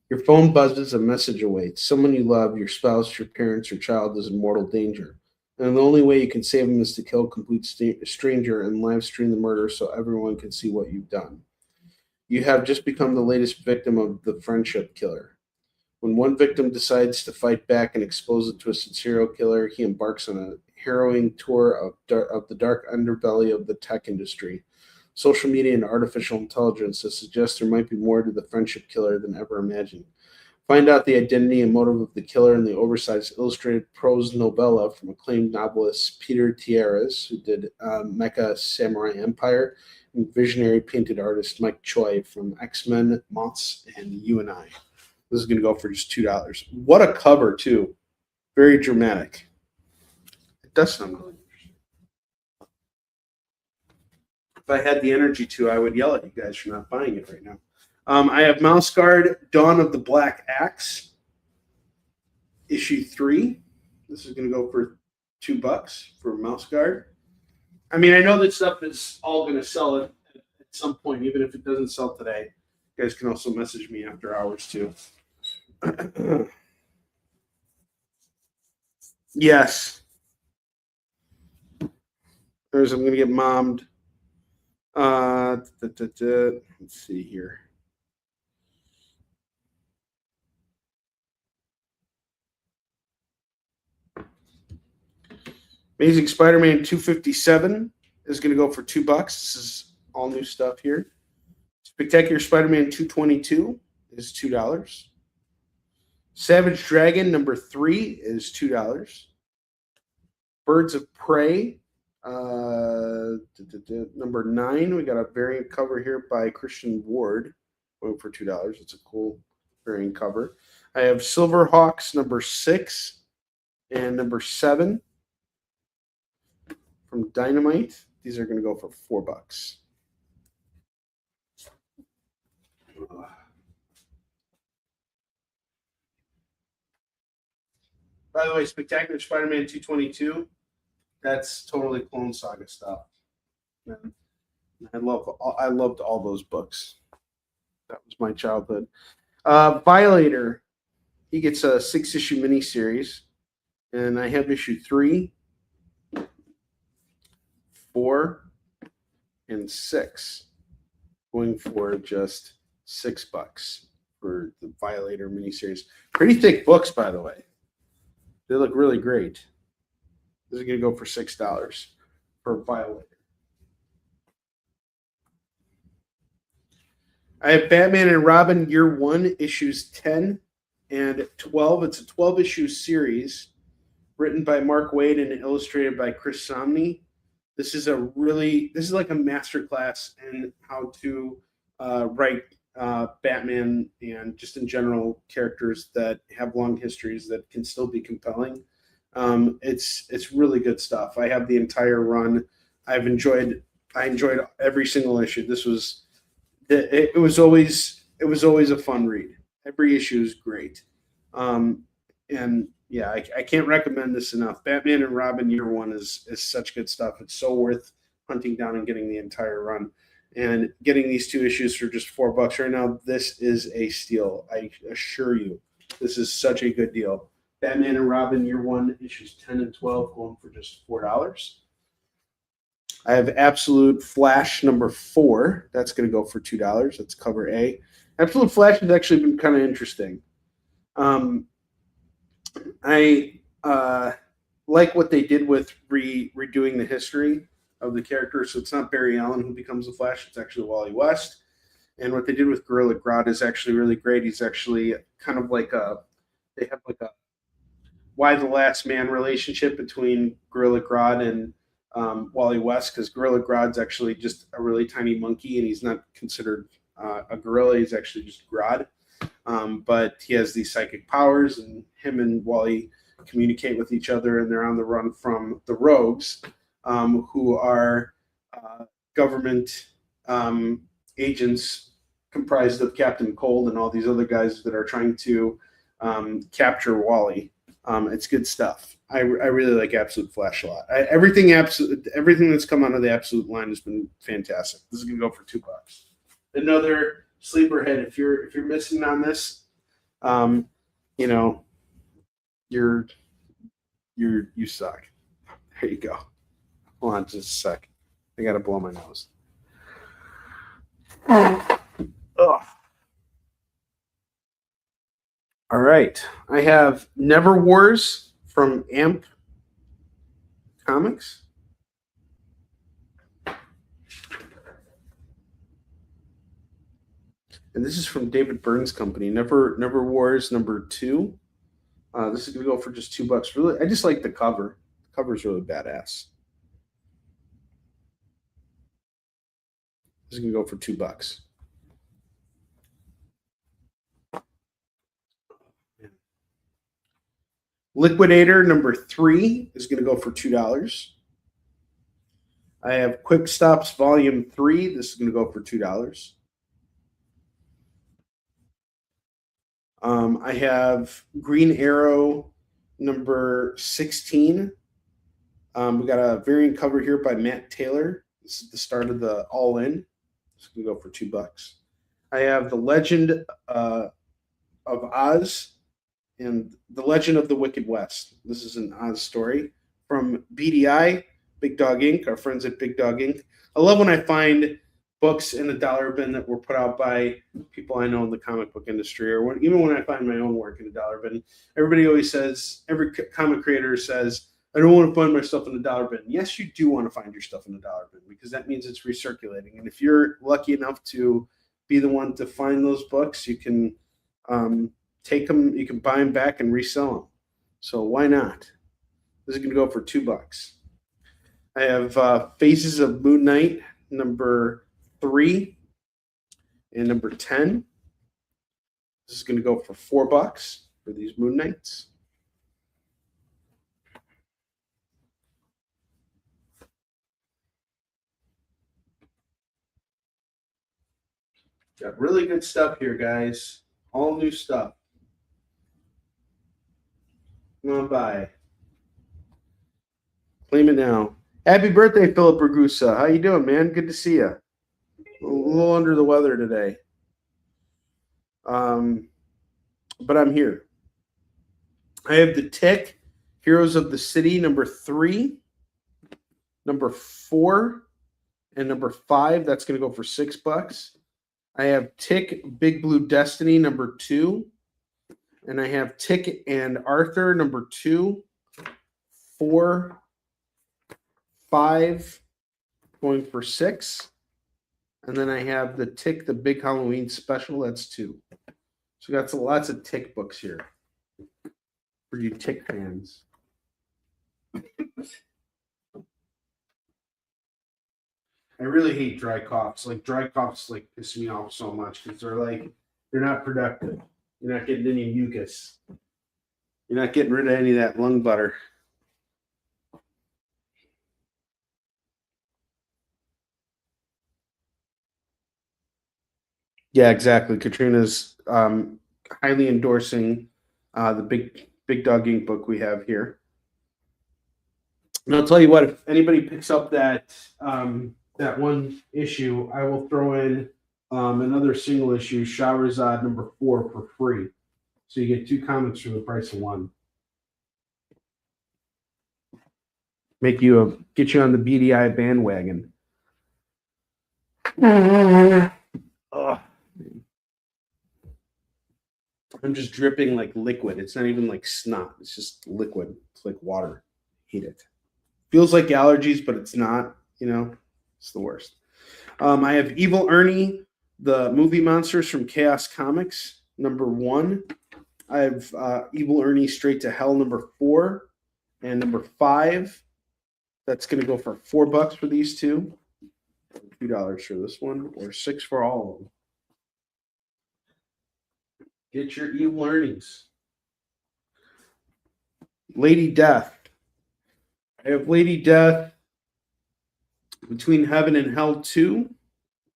Speaker 2: Your phone buzzes, a message awaits. Someone you love, your spouse, your parents, your child is in mortal danger. And the only way you can save them is to kill a complete stranger and live stream the murder so everyone can see what you've done. You have just become the latest victim of the friendship killer. When one victim decides to fight back and expose it to a serial killer, he embarks on a harrowing tour of the dark underbelly of the tech industry. Social media and artificial intelligence that suggests there might be more to the friendship killer than ever imagined. Find out the identity and motive of the killer in the oversized illustrated prose novella from acclaimed novelist Peter Tierres, who did Mecha Samurai Empire, and visionary painted artist Mike Choi from X-Men, Moths, and You and I. This is going to go for just $2. What a cover, too. Very dramatic. It does sound really interesting. If I had the energy to, I would yell at you guys for not buying it right now. I have Mouse Guard, Dawn of the Black Axe, issue 3. This is going to go for $2 for Mouse Guard. I mean, I know that stuff is all going to sell at some point, even if it doesn't sell today. You guys can also message me after hours, too. Yes. I'm going to get mommed. Let's see here. Amazing Spider-Man 257 is going to go for $2. This is all new stuff here. Spectacular Spider-Man 222 is $2. Savage Dragon number 3 is $2. Birds of Prey number 9. We got a variant cover here by Christian Ward, going for $2. It's a cool variant cover. I have Silverhawks number 6 and number 7 from Dynamite. These are going to go for $4. By the way, Spectacular Spider-Man 222, that's totally Clone Saga stuff. And I loved all those books. That was my childhood. Violator, he gets a 6-issue miniseries, and I have issue 3, 4, and 6, going for just $6 for the Violator miniseries. Pretty thick books, by the way. They look really great. This is going to go for $6 for Violator. I have Batman and Robin Year 1, issues 10 and 12. It's a 12-issue series written by Mark Waid and illustrated by Chris Samnee. This is like a masterclass in how to write Batman and just in general characters that have long histories that can still be compelling. It's really good stuff. I have the entire run. I enjoyed every single issue. It was always a fun read. Every issue is great. And yeah, I can't recommend this enough. Batman and Robin Year 1 is such good stuff. It's so worth hunting down and getting the entire run. And getting these 2 issues for just $4 right now, this is a steal. I assure you, this is such a good deal. Batman and Robin Year 1, issues 10 and 12, going for just $4. I have Absolute Flash number 4. That's going to go for $2. That's cover A. Absolute Flash has actually been kind of interesting. I like what they did with redoing the history of the character. So it's not Barry Allen who becomes the Flash. It's actually Wally West. And what they did with Gorilla Grodd is actually really great. He's actually kind of like they have like a Why the Last Man relationship between Gorilla Grodd and Wally West, because Gorilla Grodd's actually just a really tiny monkey, and he's not considered a gorilla. He's actually just Grodd. but he has these psychic powers, and him and Wally communicate with each other, and they're on the run from the Rogues, who are government agents comprised of Captain Cold and all these other guys that are trying to capture Wally. It's good stuff. I really like Absolute Flash a lot. Everything that's come out of the Absolute line has been fantastic. This is gonna go for $2. Another sleeper hit. If you're missing on this, you know, you suck. There you go. Hold on just a sec. I gotta blow my nose. Ugh. All right. I have Never Wars from AMP Comics. And this is from David Byrne's company. Never Wars #2. This is gonna go for just $2. Really, I just like the cover. The cover's really badass. This is gonna go for $2. Liquidator #3 is going to go for $2. I have Quick Stops Volume 3. This is going to go for $2. I have Green Arrow #16. We got a variant cover here by Matt Taylor. This is the start of the All In. It's going to go for $2. I have The Legend of Oz and The Legend of the Wicked West. This is an Oz story from BDI, Big Dog Inc., our friends at Big Dog Inc. I love when I find books in the dollar bin that were put out by people I know in the comic book industry, or even when I find my own work in the dollar bin. Everybody always says, every comic creator says, I don't want to find my stuff in the dollar bin. Yes, you do want to find your stuff in the dollar bin, because that means it's recirculating. And if you're lucky enough to be the one to find those books, you can take them, you can buy them back and resell them. So why not? This is going to go for $2. I have Faces of Moon Knight #3 and #10. This is going to go for $4 for these Moon Knights. Got really good stuff here, guys. All new stuff. Come on by. Claim it now. Happy birthday, Philip Ragusa. How you doing, man? Good to see you. A little under the weather today. But I'm here. I have The Tick, Heroes of the City #3, #4, and #5. That's going to go for $6. I have Tick, Big Blue Destiny #2. And I have Tick and Arthur #2, 4, 5, going for $6. And then I have the Tick, the Big Halloween Special. That's 2. So we got lots of Tick books here for you Tick fans. I really hate dry coughs. Like, dry coughs piss me off so much, because they're not productive. You're not getting any mucus. You're not getting rid of any of that lung butter. Yeah, exactly. Katrina's highly endorsing the Big Dog Inc. book we have here. And I'll tell you what, if anybody picks up that one issue, I will throw in another single issue, Shahrazad #4, for free. So you get 2 comics for the price of 1. Get you on the BDI bandwagon. Ugh. I'm just dripping like liquid. It's not even like snot. It's just liquid. It's like water. Hate it. Feels like allergies, but it's not. It's the worst. I have Evil Ernie, the movie monsters from Chaos Comics #1. I have Evil Ernie Straight to Hell #4 and #5. That's going to go for $4 for these 2. $2 for this one, or $6 for all of them. Get your e-learnings. Lady Death. I have Lady Death Between Heaven and Hell 2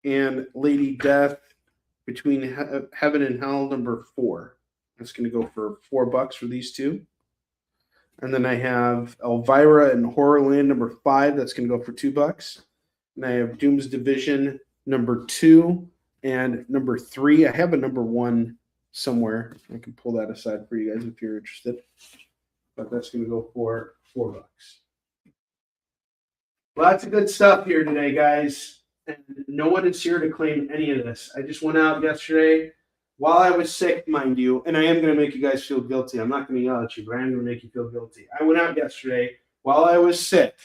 Speaker 2: and Lady Death Between Heaven and Hell number 4. That's going to go for $4 for these two. And then I have Elvira and Horrorland number 5. That's going to go for $2. And I have Doom's Division number 2 and number 3. I have a number 1 somewhere. I can pull that aside for you guys if you're interested. But that's going to go for $4. Lots of good stuff here today, guys. And no one is here to claim any of this. I just went out yesterday while I was sick, mind you, and I am going to make you guys feel guilty. I'm not going to yell at you, but I am going to make you feel guilty. I went out yesterday while I was sick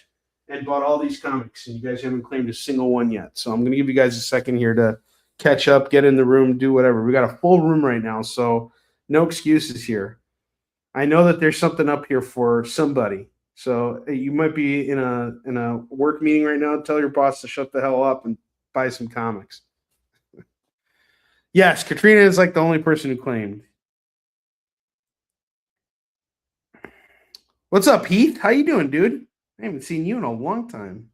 Speaker 2: and bought all these comics, and you guys haven't claimed a single one yet. So I'm going to give you guys a second here to catch up, get in the room, do whatever. We got a full room right now, so no excuses here. I know that there's something up here for somebody. So you might be in a work meeting right now. Tell your boss to shut the hell up and buy some comics. Yes, Katrina is like the only person who claimed. What's up, Heath? How you doing, dude? I haven't seen you in a long time.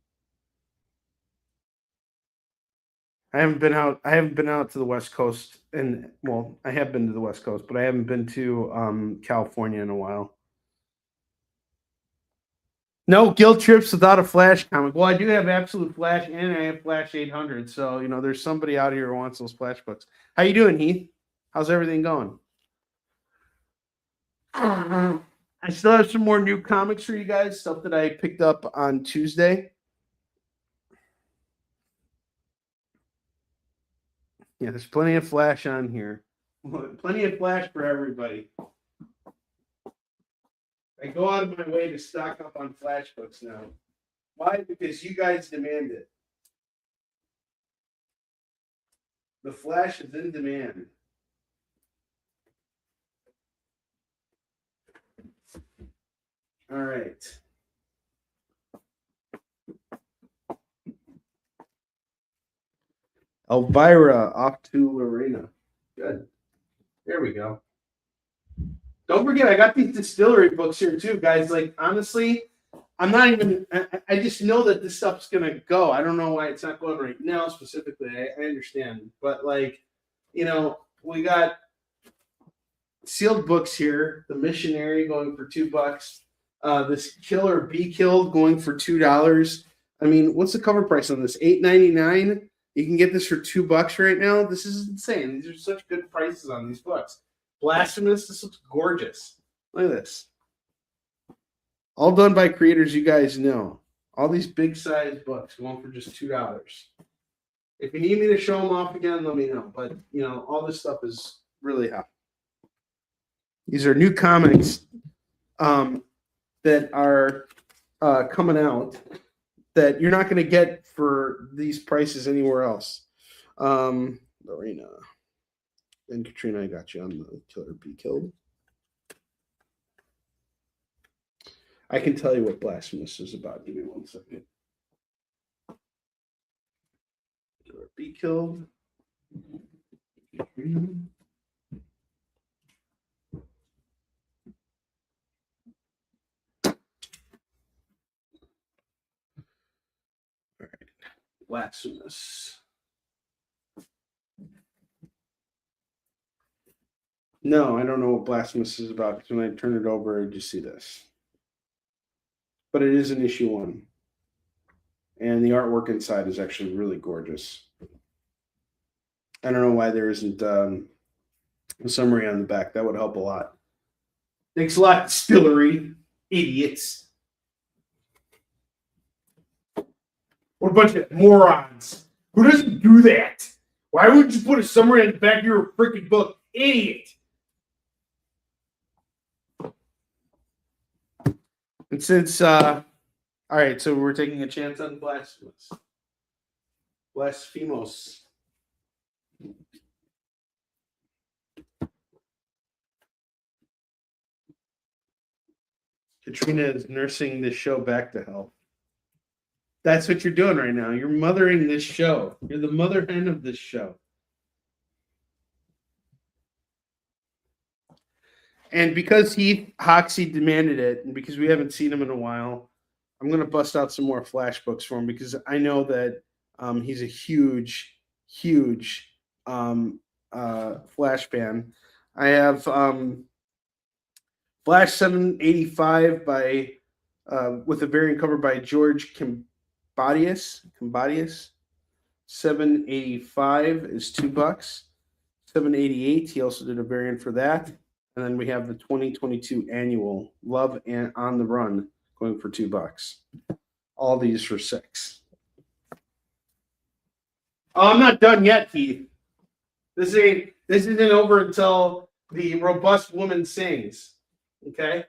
Speaker 2: I haven't been out to the West Coast, and well, I have been to the West Coast, but I haven't been to California in a while. No guilt trips without a Flash comic. Well, I do have Absolute Flash, and I have Flash 800. So, there's somebody out here who wants those Flash books. How you doing, Heath? How's everything going? I still have some more new comics for you guys, stuff that I picked up on Tuesday. Yeah, there's plenty of Flash on here. Plenty of Flash for everybody. I go out of my way to stock up on Flash books now. Why? Because you guys demand it. The Flash is in demand. All right. Elvira off to Lorena. Good. There we go. Don't forget, I got these distillery books here too, guys. Like, honestly, I'm not even, I just know that this stuff's going to go. I don't know why it's not going right now specifically. I understand. But, like, we got sealed books here. The Missionary going for $2. This Kill or Be Killed going for $2. I mean, what's the cover price on this? $8.99. You can get this for $2 right now. This is insane. These are such good prices on these books. Blasphemous. This looks gorgeous. Look at this. All done by creators you guys know. All these big size books going for just $2. If you need me to show them off again, let me know. But, all this stuff is really hot. These are new comics that are coming out that you're not going to get for these prices anywhere else. Lorena and Katrina, I got you on the Kill or Be Killed. I can tell you what Blasphemous is about. Give me 1 second. Kill or Be Killed. All right. Blasphemous. No, I don't know what Blasphemous is about because when I turn it over, I just see this. But it is an issue 1. And the artwork inside is actually really gorgeous. I don't know why there isn't a summary on the back. That would help a lot. Thanks a lot, Distillery. Idiots. What a bunch of morons. Who doesn't do that? Why would you put a summary on the back of your freaking book? Idiot. And since, all right, so we're taking a chance on Blasphemous. Blasphemous. Katrina is nursing this show back to health. That's what you're doing right now. You're mothering this show. You're the mother hen of this show. And because Hoxie demanded it, and because we haven't seen him in a while, I'm going to bust out some more flash books for him because I know that he's a huge, huge Flash fan. I have Flash 785 by with a variant cover by George Combadius. 785 is $2. 788, he also did a variant for that. And then we have the 2022 annual Love and On the Run going for $2. All these for $6. Oh, I'm not done yet, Keith. This isn't over until the robust woman sings. Okay.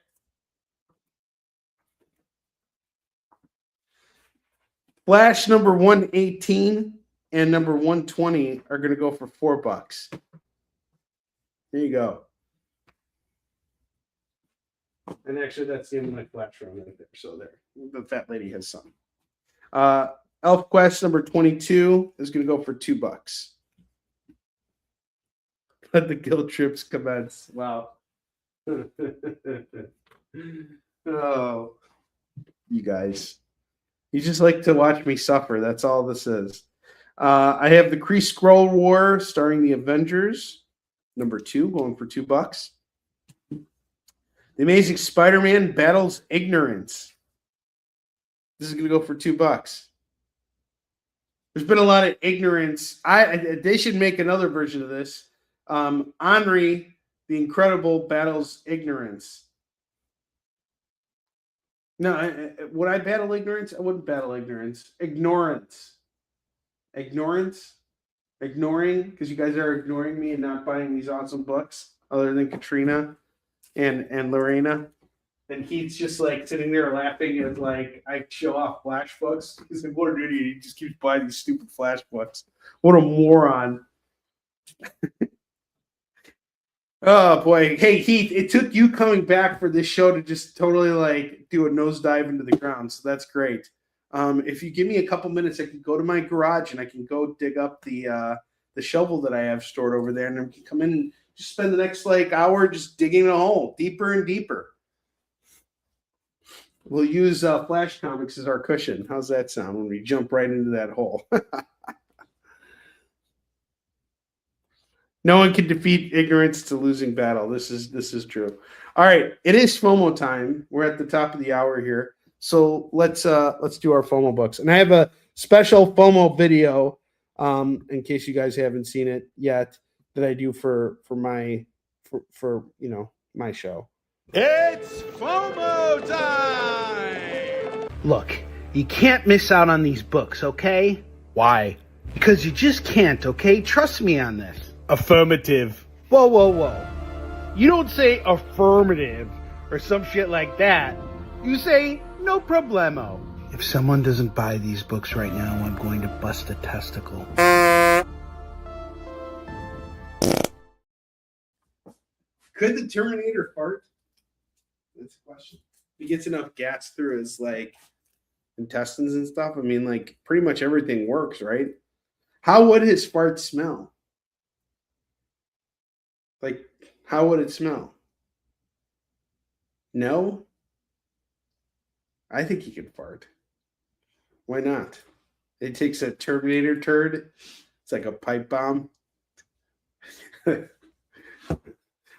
Speaker 2: Flash number 118 and number 120 are going to go for $4. There you go. And actually, that's the end of my flash run right there. So there, the fat lady has some. Elf Quest number 22 is going to go for $2. Let the guilt trips commence. Wow. Oh, you guys. You just like to watch me suffer. That's all this is. I have the Kree Skrull War starring the Avengers, number 2, going for $2. The Amazing Spider-Man Battles Ignorance. This is going to go for $2. There's been a lot of ignorance. They should make another version of this. Onrie, the Incredible Battles Ignorance. No, would I battle ignorance? I wouldn't battle ignorance. Ignorance. Ignorance? Ignoring, because you guys are ignoring me and not buying these awesome books, other than Katrina and Lorena. And Keith's just like sitting there laughing as like I show off flash books. He's like, what an idiot. He just keeps buying these stupid flash books. What a moron. Oh boy. Hey Heath, it took you coming back for this show to just totally like do a nosedive into the ground. So that's great. If you give me a couple minutes, I can go to my garage and I can go dig up the shovel that I have stored over there, and I can come in and just spend the next like hour just digging a hole deeper and deeper. We'll use Flash Comics as our cushion. How's that sound when we jump right into that hole? No one can defeat ignorance to losing battle. This is true. All right, it is FOMO time. We're at the top of the hour here, so let's do our FOMO books. And I have a special FOMO video, in case you guys haven't seen it yet, that I do for my show.
Speaker 1: It's FOMO time!
Speaker 3: Look, you can't miss out on these books, okay?
Speaker 1: Why?
Speaker 3: Because you just can't, okay? Trust me on this.
Speaker 1: Affirmative.
Speaker 3: Whoa. You don't say affirmative or some shit like that. You say no problemo. If someone doesn't buy these books right now, I'm going to bust a testicle.
Speaker 2: Could the Terminator fart? That's a question. If he gets enough gas through his like intestines and stuff, I mean, like pretty much everything works, right? How would his fart smell? Like, how would it smell? No? I think he could fart. Why not? It takes a Terminator turd. It's like a pipe bomb.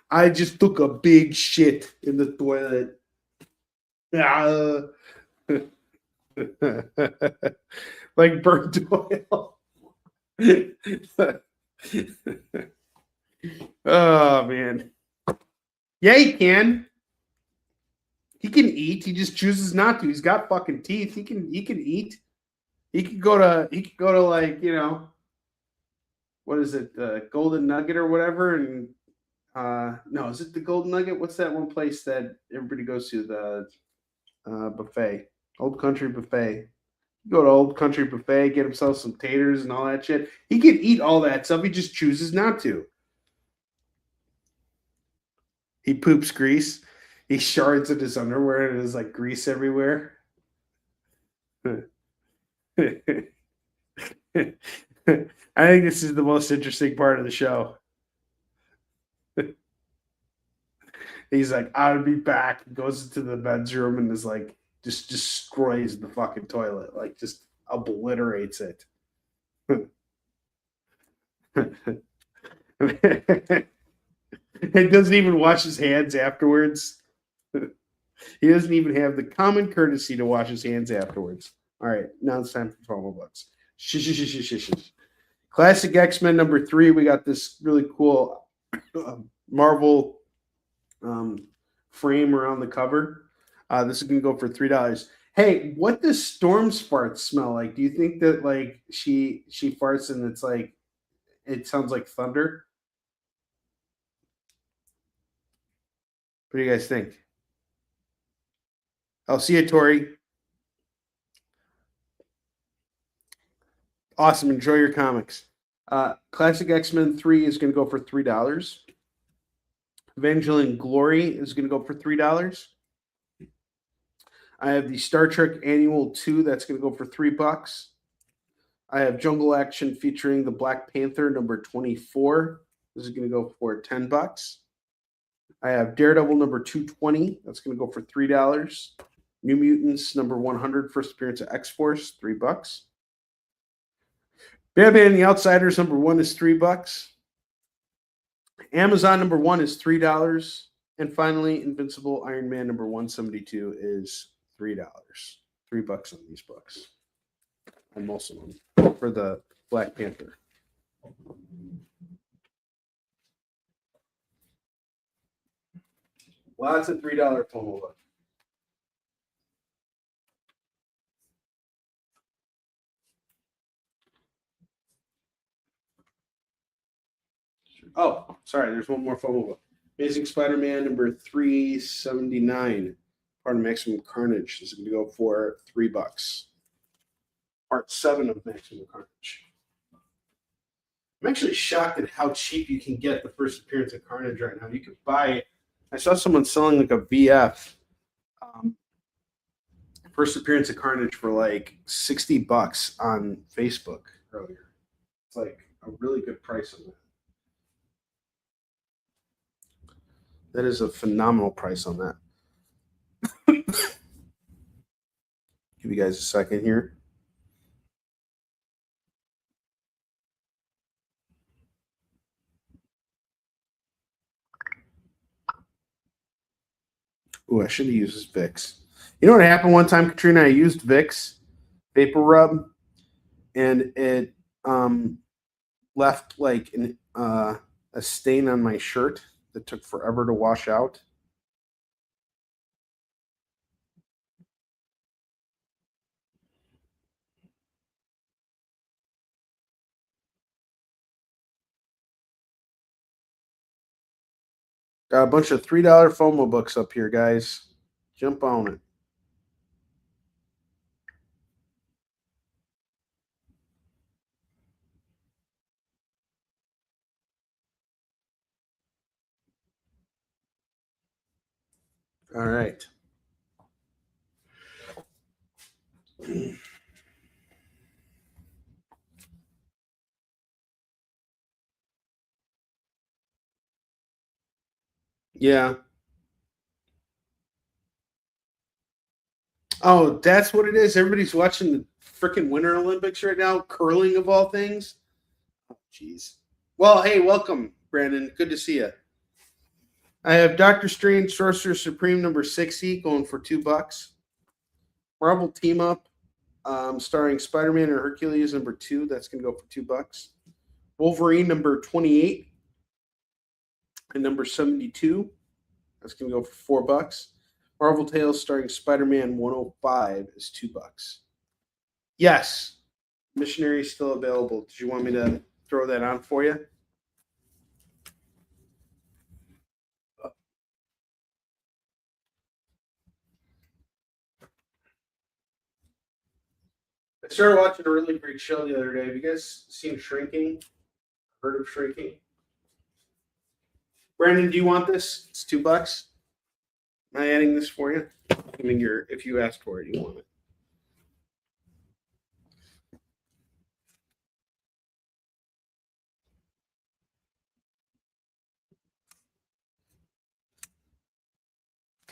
Speaker 2: I just took a big shit in the toilet. Like burnt oil. Oh man. Yeah, he can. He can eat. He just chooses not to. He's got fucking teeth. He can eat. He could go to like, what is it, Golden Nugget or whatever, and no, is it the Golden Nugget? What's that one place that everybody goes to? The buffet. Old Country Buffet. Go to Old Country Buffet, get himself some taters and all that shit. He can eat all that stuff. He just chooses not to. He poops grease. He shards in his underwear and there's like grease everywhere. I think this is the most interesting part of the show. He's like, I'll be back. He goes into the men's room and is like, just destroys the fucking toilet. Like, just obliterates it. He doesn't even wash his hands afterwards. He doesn't even have the common courtesy to wash his hands afterwards. All right, now it's time for FOMO books. Classic X-Men number 3. We got this really cool Marvel frame around the cover. This is going to go for $3. Hey, what does Storm's farts smell like? Do you think that like she farts and it's like it sounds like thunder? What do you guys think? I'll see you, Tori. Awesome. Enjoy your comics. Classic X-Men 3 is going to go for $3. Evangeline Glory is going to go for $3. I have the Star Trek Annual 2 that's going to go for $3. I have Jungle Action featuring the Black Panther number 24. This is going to go for $10. I have Daredevil number 220. That's going to go for $3. New Mutants number 100, first appearance of X-Force, $3. Batman and the Outsiders number 1 is $3. Amazon number 1 is $3. And finally, Invincible Iron Man number 172 is $3. $3 on these books. And most of them for the Black Panther. Lots of $3 FOMO books. Oh, sorry, there's one more FOMO book. Amazing Spider-Man number 379. Part of Maximum Carnage. This is going to go for $3. Part 7 of Maximum Carnage. I'm actually shocked at how cheap you can get the first appearance of Carnage right now. You could buy, I saw someone selling like a VF first appearance of Carnage for like $60 on Facebook earlier. It's like a really good price on that. That is a phenomenal price on that. Give you guys a second here. Ooh, I should have used this Vicks. You know what happened one time, Katrina? I used Vicks Vapor Rub, and it left like a stain on my shirt that took forever to wash out. Got a bunch of $3 FOMO books up here, guys. Jump on it. All right. Yeah. Oh, that's what it is. Everybody's watching the freaking Winter Olympics right now, curling of all things. Oh, jeez. Well, hey, welcome, Brandon. Good to see you. I have Doctor Strange Sorcerer Supreme number 60 going for $2. Marvel Team Up starring Spider-Man and Hercules number 2. That's going to go for $2. Wolverine number 28 and number 72. That's going to go for $4. Marvel Tales starring Spider-Man 105 is $2. Yes, Missionary is still available. Did you want me to throw that on for you? I started watching a really great show the other day. Have you guys seen Shrinking? Heard of Shrinking? Brandon, do you want this? It's $2. Am I adding this for you? I mean, if you asked for it, you want it.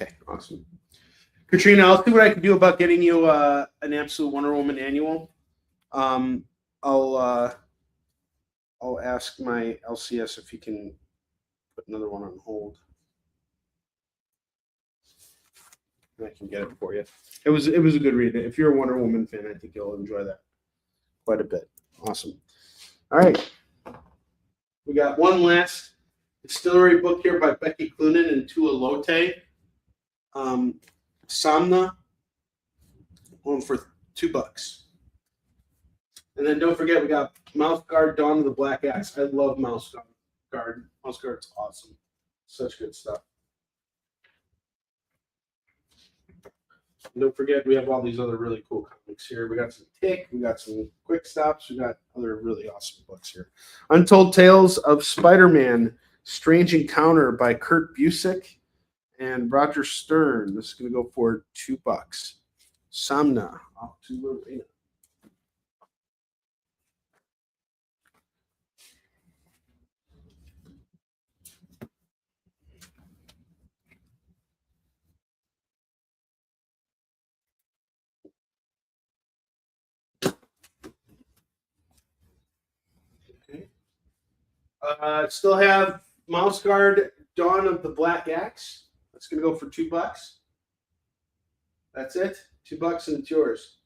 Speaker 2: Okay, awesome. Katrina, I'll see what I can do about getting you an Absolute Wonder Woman annual. I'll ask my LCS if he can put another one on hold. And I can get it for you. It was a good read. If you're a Wonder Woman fan, I think you'll enjoy that quite a bit. Awesome. All right. We got one last distillery book here by Becky Cloonan and Tua Lote. Samna, going for $2. And then don't forget, we got Mouse Guard, Dawn of the Black Axe. I love Mouse Guard. Mouse Guard's awesome. Such good stuff. And don't forget, we have all these other really cool comics here. We got some Tick, we got some Quick Stops, we got other really awesome books here. Untold Tales of Spider-Man, Strange Encounter by Kurt Busiek and Roger Stern. This is going to go for $2. Samna, off to Lorena. Still have Mouse Guard, Dawn of the Black Axe. That's going to go for $2. That's it. $2 and it's yours.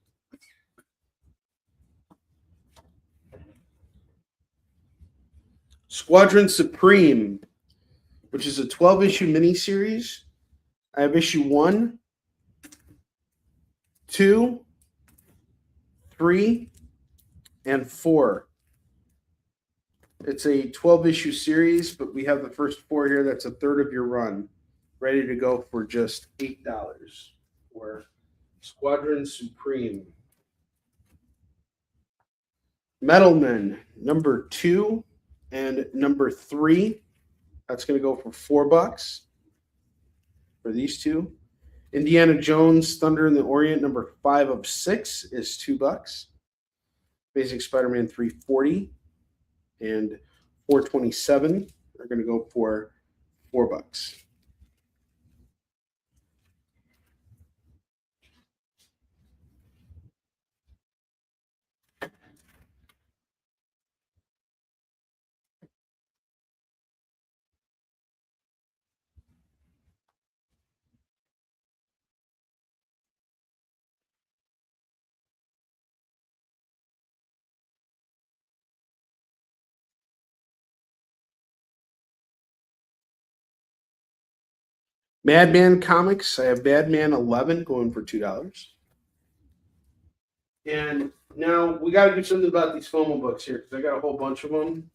Speaker 2: Squadron Supreme, which is a 12-issue miniseries. I have issue 1, 2, 3, and 4. It's a 12-issue series, but we have the first 4 here. That's a third of your run, ready to go for just $8 for Squadron Supreme. Metalman, number 2 and number 3. That's going to go for $4 for these two. Indiana Jones, Thunder in the Orient, number 5 of 6 is $2. Amazing Spider-Man 340 and 427 are going to go for $4. Madman Comics, I have Madman 11 going for $2. And now we got to do something about these FOMO books here because I got a whole bunch of them.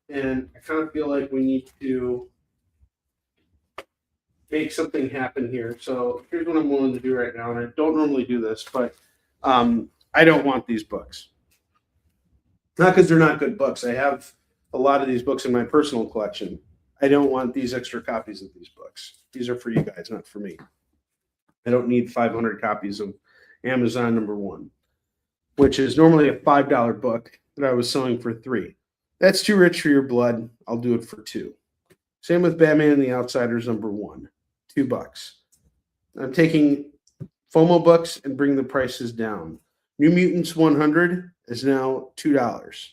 Speaker 2: And I kind of feel like we need to make something happen here. So here's what I'm willing to do right now. And I don't normally do this, but I don't want these books. Not because they're not good books. I have a lot of these books in my personal collection. I don't want these extra copies of these books. These are for you guys, not for me. I don't need 500 copies of Amazon number 1, which is normally a $5 book that I was selling for $3. That's too rich for your blood. I'll do it for $2. Same with Batman and the Outsiders number 1, $2. I'm taking FOMO books and bring the prices down. New Mutants 100 is now $2.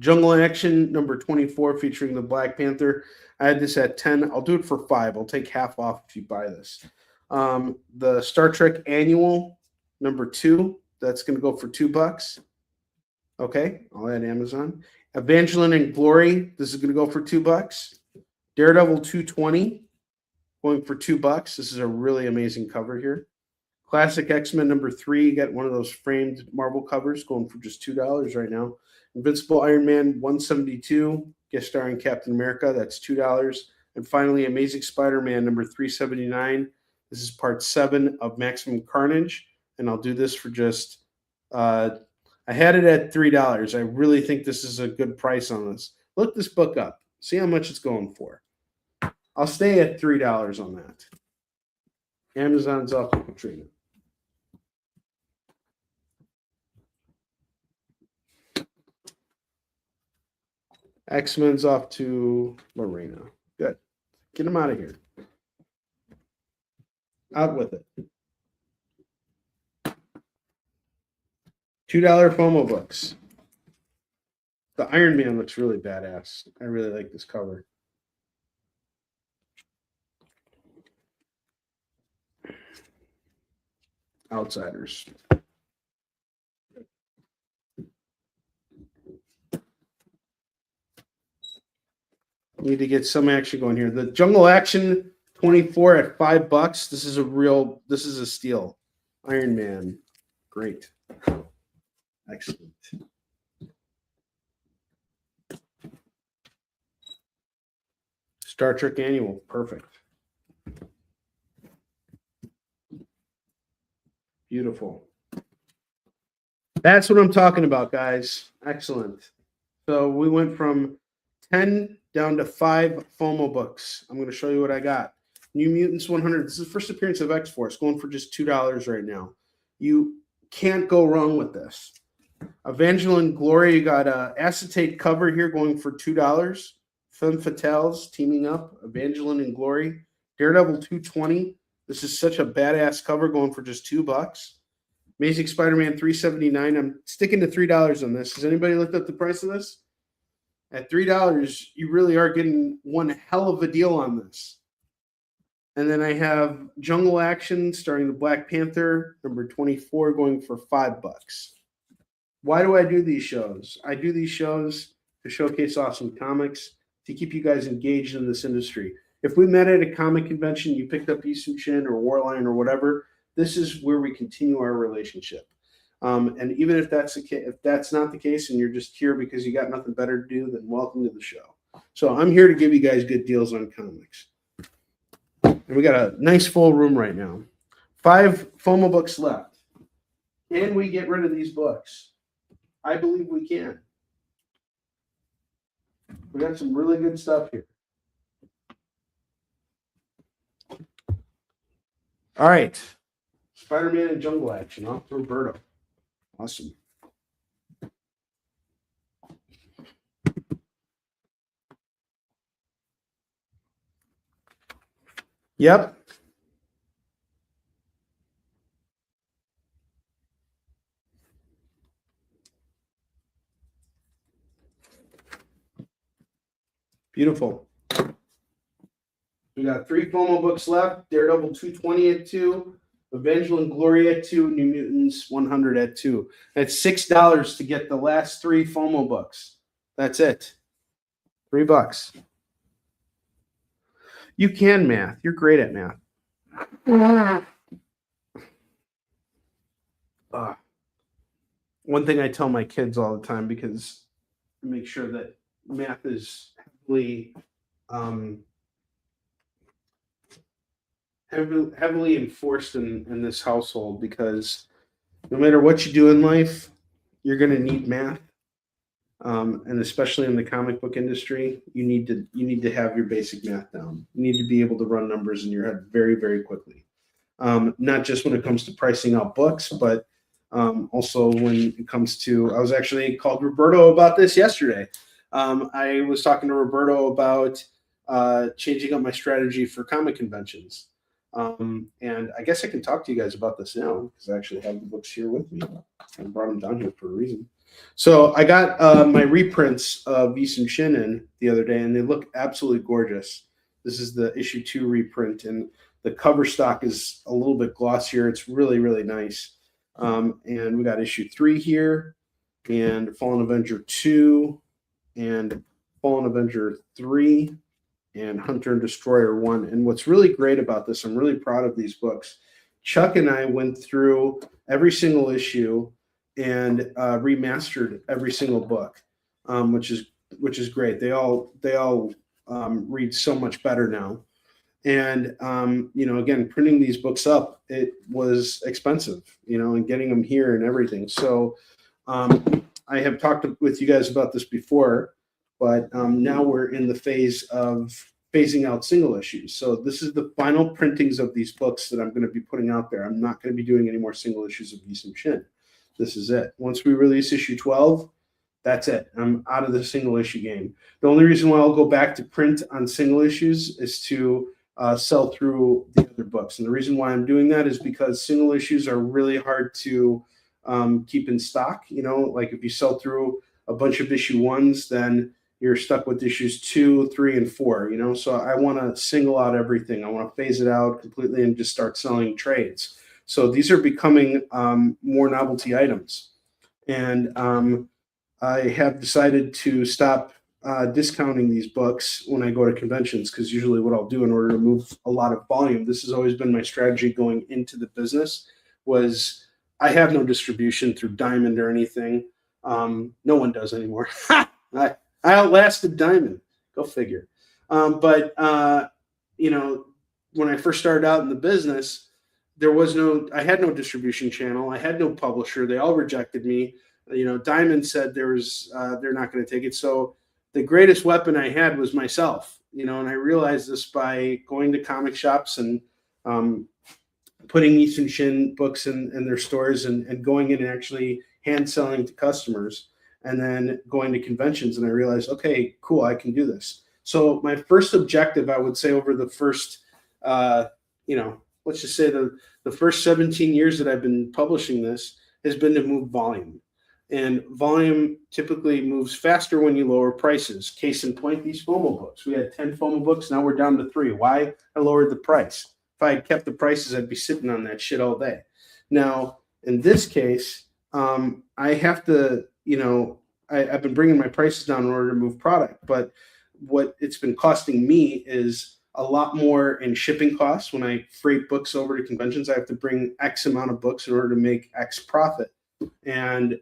Speaker 2: Jungle Action number 24 featuring the Black Panther. I had this at 10. I'll do it for $5. I'll take half off if you buy this. The Star Trek Annual number 2. That's going to go for $2. Okay, I'll add Amazon. Evangeline and Glory. This is going to go for $2. Daredevil 220 going for $2. This is a really amazing cover here. Classic X-Men number 3. You got one of those framed Marvel covers going for just $2 right now. Invincible Iron Man 172, guest starring Captain America. That's $2. And finally, Amazing Spider-Man number 379. This is part 7 of Maximum Carnage. And I'll do this for just, I had it at $3. I really think this is a good price on this. Look this book up. See how much it's going for. I'll stay at $3 on that. Amazon's off to Katrina. X-Men's off to Lorena. Good. Get them out of here. Out with it. $2 FOMO books. The Iron Man looks really badass. I really like this cover. Outsiders. Need to get some action going here. The Jungle Action 24 at $5. This is a steal. Iron Man. Great. Excellent. Star Trek Annual. Perfect. Beautiful. That's what I'm talking about, guys. Excellent. So we went from 10 down to 5 FOMO books. I'm going to show you what I got. New Mutants 100. This is the first appearance of X-Force, going for just $2 right now. You can't go wrong with this. Evangeline Glory, you got a acetate cover here going for $2. Femme Fatales teaming up. Evangeline and Glory. Daredevil 220. This is such a badass cover going for just $2. Amazing Spider-Man 379. I'm sticking to $3 on this. Has anybody looked up the price of this? At $3, you really are getting one hell of a deal on this. And then I have Jungle Action starring the Black Panther, number 24, going for $5. Why do I do these shows? I do these shows to showcase awesome comics, to keep you guys engaged in this industry. If we met at a comic convention, you picked up Isum-Shin or Warline or whatever, this is where we continue our relationship. And even if that's not the case and you're just here because you got nothing better to do, then welcome to the show. So I'm here to give you guys good deals on comics. And we got a nice full room right now. 5 FOMO books left. Can we get rid of these books? I believe we can. We got some really good stuff here. All right. Spider-Man and Jungle Action off to Roberto. Awesome. Yep. Beautiful. We got 3 FOMO books left. Daredevil 220 at 2. Evangeline Glory at 2. New Mutants 100 at 2. That's $6 to get the last 3 FOMO books. That's it. $3. You can math. You're great at math. One thing I tell my kids all the time, because I make sure that math is heavily enforced in this household, because no matter what you do in life, you're going to need math. And especially in the comic book industry, you need to have your basic math down. You need to be able to run numbers in your head very, very quickly. Not just when it comes to pricing out books, but also when it comes to, I was actually called Roberto about this yesterday. I was talking to Roberto about changing up my strategy for comic conventions. And I guess I can talk to you guys about this now, because I actually have the books here with me. I brought them down here for a reason. So I got my reprints of Isum-Shin in the other day, and they look absolutely gorgeous. This is the issue 2 reprint, and the cover stock is a little bit glossier. It's really, really nice. And we got issue 3 here, and Fallen Avenger 2, and Fallen Avenger 3, and Hunter and Destroyer 1. And what's really great about this, I'm really proud of these books. Chuck and I went through every single issue and remastered every single book, which is great. They all read so much better now. And again, printing these books up, it was expensive, and getting them here and everything. So I have talked with you guys about this before, but now we're in the phase of phasing out single issues. So this is the final printings of these books that I'm going to be putting out there. I'm not going to be doing any more single issues of Isum-Shin. This is it. Once we release issue 12, that's it. I'm out of the single issue game. The only reason why I'll go back to print on single issues is to sell through the other books. And the reason why I'm doing that is because single issues are really hard to keep in stock. Like if you sell through a bunch of issue 1s, then you're stuck with issues 2, 3, and 4. So I want to single out everything. I want to phase it out completely and just start selling trades. So these are becoming more novelty items. And I have decided to stop discounting these books when I go to conventions, because usually what I'll do in order to move a lot of volume, this has always been my strategy going into the business, was I have no distribution through Diamond or anything. No one does anymore. I outlasted Diamond. Go figure. But when I first started out in the business, I had no distribution channel. I had no publisher. They all rejected me. Diamond said they're not going to take it. So the greatest weapon I had was myself, and I realized this by going to comic shops and putting Easton Shin books in their stores and going in and actually hand selling to customers, and then going to conventions. And I realized, okay, cool, I can do this. So my first objective, I would say, over the first, let's just say the first 17 years that I've been publishing this, has been to move volume. And volume typically moves faster when you lower prices. Case in point, these FOMO books. We had 10 FOMO books. Now we're down to 3. Why? I lowered the price. If I had kept the prices, I'd be sitting on that shit all day. Now, in this case, I have to, I've been bringing my prices down in order to move product. But what it's been costing me is a lot more in shipping costs. When I freight books over to conventions, I have to bring X amount of books in order to make X profit. And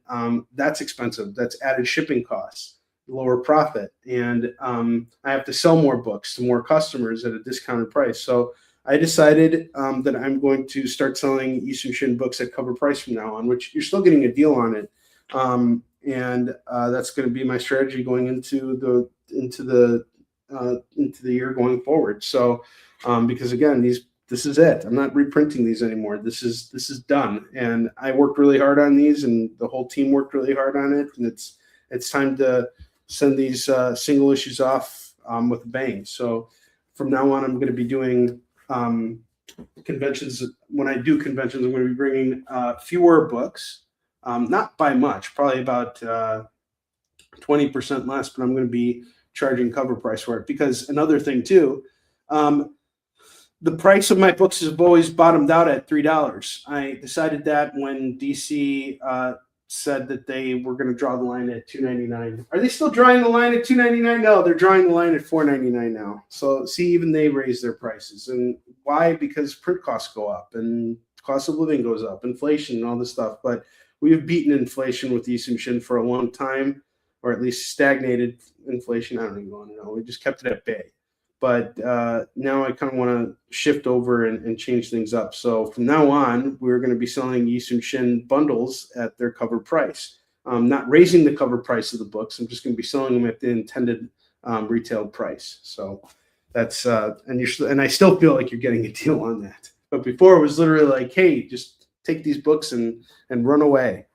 Speaker 2: that's expensive. That's added shipping costs, lower profit. And I have to sell more books to more customers at a discounted price. So I decided that I'm going to start selling Easton Shin books at cover price from now on, which you're still getting a deal on it. And that's going to be my strategy going into the year going forward. So because again, this is it. I'm not reprinting these anymore. This is done. And I worked really hard on these, and the whole team worked really hard on it. And it's time to send these single issues off with a bang. So from now on, I'm going to be doing conventions. When I do conventions, I'm going to be bringing fewer books, not by much, probably about 20% less, but I'm going to be charging cover price for it. Because another thing too, the price of my books has always bottomed out at $3. I decided that when DC said that they were going to draw the line at $2.99. Are they still drawing the line at $2.99? No, they're drawing the line at $4.99 now. So see, even they raise their prices. And why? Because print costs go up and cost of living goes up, inflation and all this stuff. But we have beaten inflation with Easton Shin for a long time, or at least stagnated inflation. I don't even want to know. We just kept it at bay. But now I kind of want to shift over and change things up. So from now on, we're going to be selling Easton Shin bundles at their cover price. Not raising the cover price of the books. I'm just going to be selling them at the intended retail price. So that's and I still feel like you're getting a deal on that. But before it was literally like, hey, just take these books and run away.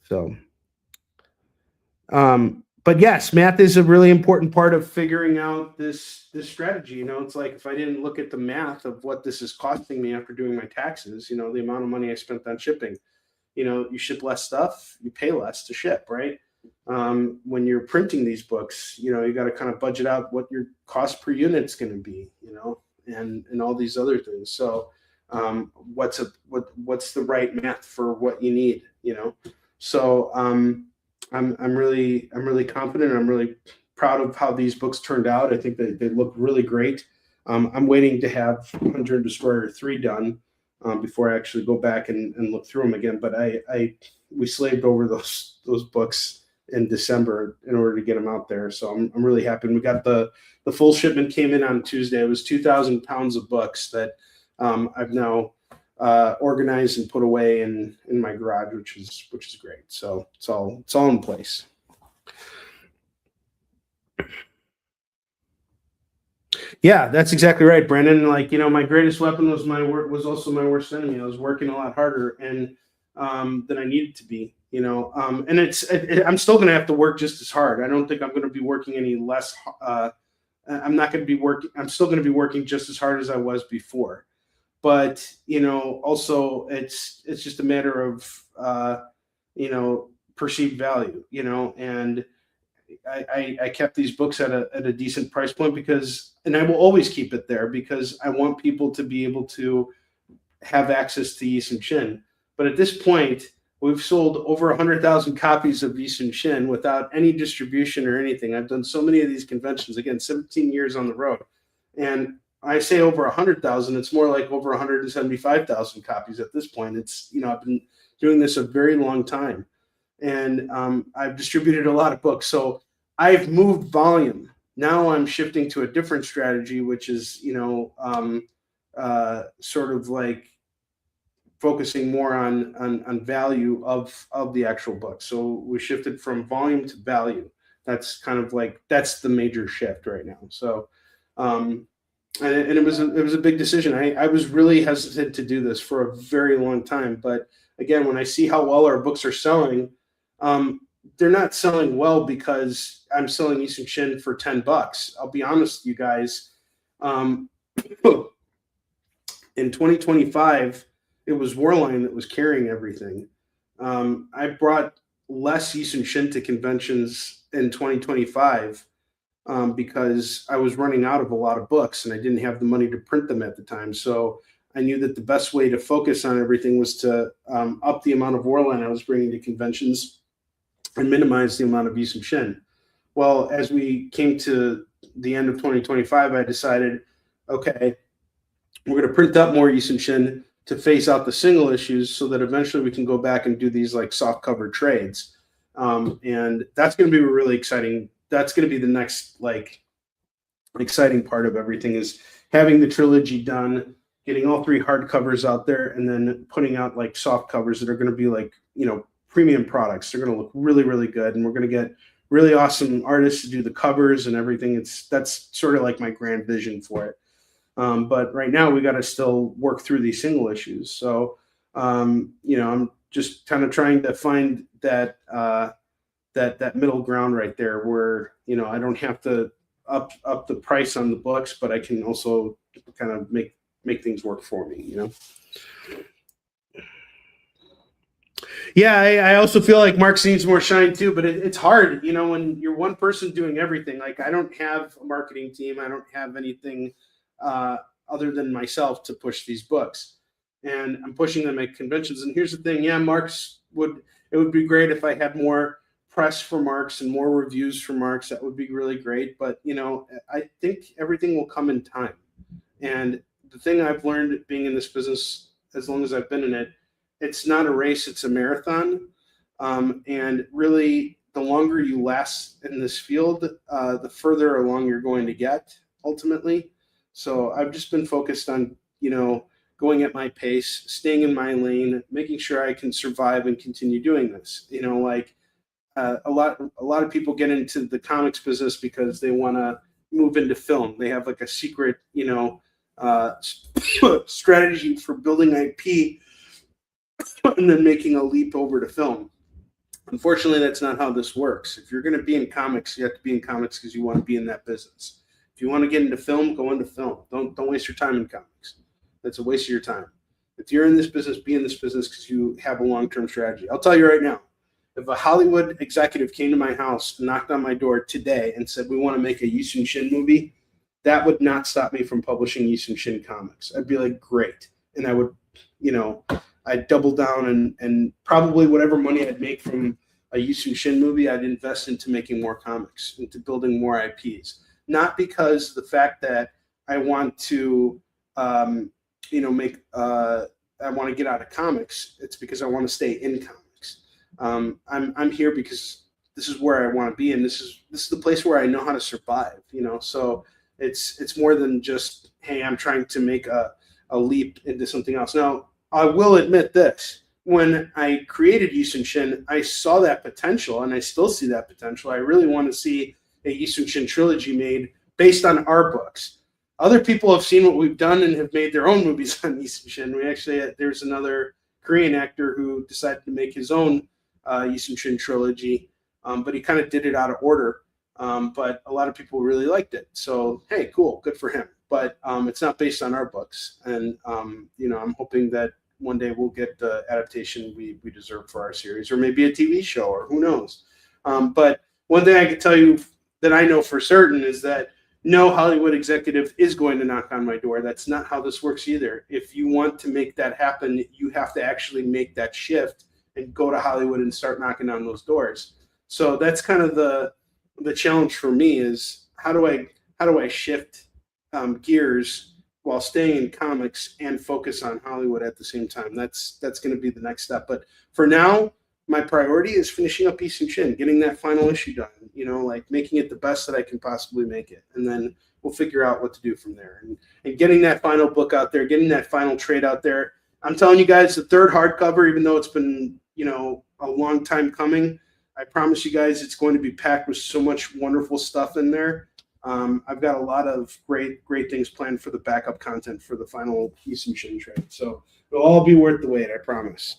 Speaker 2: So. But yes, math is a really important part of figuring out this strategy. It's like if I didn't look at the math of what this is costing me after doing my taxes, the amount of money I spent on shipping, you ship less stuff, you pay less to ship, right? When you're printing these books, you got to kind of budget out what your cost per unit is going to be, and all these other things. So what's the right math for what you need, So I'm really confident. I'm really proud of how these books turned out. I think they look really great. I'm waiting to have Hunter and Destroyer 3 done before I actually go back and look through them again. But we slaved over those books in December in order to get them out there. So I'm really happy. And we got the full shipment came in on Tuesday. It was 2,000 pounds of books that I've now organized and put away in my garage, which is great. So it's all in place. Yeah, that's exactly right, Brandon. Like, my greatest weapon was also my worst enemy. I was working a lot harder and than I needed to be, and I'm still going to have to work just as hard. I don't think I'm going to be working any less I'm not going to be working. I'm still going to be working just as hard as I was before. But, also it's just a matter of, perceived value, and I kept these books at a decent price point and I will always keep it there because I want people to be able to have access to Yi Sun Shin. But at this point, we've sold over 100,000 copies of Yi Sun Shin without any distribution or anything. I've done so many of these conventions, again, 17 years on the road. And I say over 100,000, it's more like over 175,000 copies at this point. I've been doing this a very long time. And I've distributed a lot of books. So I've moved volume. Now I'm shifting to a different strategy, which is, sort of like focusing more on value of the actual book. So we shifted from volume to value. That's kind of like, that's the major shift right now. So, and it was a big decision. I was really hesitant to do this for a very long time. But again, when I see how well our books are selling, they're not selling well because I'm selling Yi Sun Shin for $10. I'll be honest, you guys. In 2025, it was Warline that was carrying everything. I brought less Yi Sun Shin to conventions in 2025 because I was running out of a lot of books and I didn't have the money to print them at the time. So I knew that the best way to focus on everything was to up the amount of Warline I was bringing to conventions and minimize the amount of Yi Sun Shin. Well, as we came to the end of 2025, I decided, okay, we're going to print up more Yi Sun Shin to phase out the single issues so that eventually we can go back and do these like soft cover trades. And that's going to be really exciting. That's going to be the next like exciting part of everything, is having the trilogy done, getting all 3 hardcovers out there, and then putting out like soft covers that are going to be like, premium products. They're going to look really, really good. And we're going to get really awesome artists to do the covers and everything. That's sort of like my grand vision for it. But right now we got to still work through these single issues. So, I'm just kind of trying to find that middle ground right there where, I don't have to up the price on the books, but I can also kind of make things work for me, Yeah, I also feel like Mark needs more shine too, but it's hard, when you're one person doing everything. Like I don't have a marketing team. I don't have anything other than myself to push these books, and I'm pushing them at conventions. And here's the thing. Yeah, it would be great if I had more press for Marks and more reviews for Marks. That would be really great. But, I think everything will come in time. And the thing I've learned being in this business, as long as I've been in it, it's not a race, it's a marathon. And really, the longer you last in this field, the further along you're going to get ultimately. So I've just been focused on, going at my pace, staying in my lane, making sure I can survive and continue doing this. A lot of people get into the comics business because they want to move into film. They have like a secret, strategy for building IP and then making a leap over to film. Unfortunately, that's not how this works. If you're going to be in comics, you have to be in comics because you want to be in that business. If you want to get into film, go into film. Don't waste your time in comics. That's a waste of your time. If you're in this business, be in this business because you have a long-term strategy. I'll tell you right now, if a Hollywood executive came to my house and knocked on my door today and said, we want to make a Yi Sun Shin movie, that would not stop me from publishing Yi Sun Shin comics. I'd be like, great. And I would, I'd double down and probably whatever money I'd make from a Yi Sun Shin movie, I'd invest into making more comics, into building more IPs. Not because the fact that I want to, I want to get out of comics. It's because I want to stay in comics. I'm here because this is where I want to be, and this is the place where I know how to survive. So it's more than just, hey, I'm trying to make a leap into something else. Now, I will admit this. When I created Yi Sun Shin, I saw that potential, and I still see that potential. I really want to see a Yi Sun Shin trilogy made based on our books. Other people have seen what we've done and have made their own movies on Yi Sun Shin. There's another Korean actor who decided to make his own Yi Sun Shin trilogy, but he kind of did it out of order. but a lot of people really liked it. So, hey, cool, good for him. But it's not based on our books. And, I'm hoping that one day we'll get the adaptation we deserve for our series, or maybe a TV show, or who knows. But one thing I can tell you that I know for certain is that no Hollywood executive is going to knock on my door. That's not how this works either. If you want to make that happen, you have to actually make that shift and go to Hollywood and start knocking on those doors. So that's kind of the challenge for me is how do I shift gears while staying in comics and focus on Hollywood at the same time. That's going to be the next step. But for now, my priority is finishing up Beast and Chin, getting that final issue done, making it the best that I can possibly make it. And then we'll figure out what to do from there. And getting that final book out there, getting that final trade out there. I'm telling you guys, the third hardcover, even though it's been, a long time coming, I promise you guys it's going to be packed with so much wonderful stuff in there. I've got a lot of great things planned for the backup content for the final Beast and Chin trade. So it'll all be worth the wait, I promise.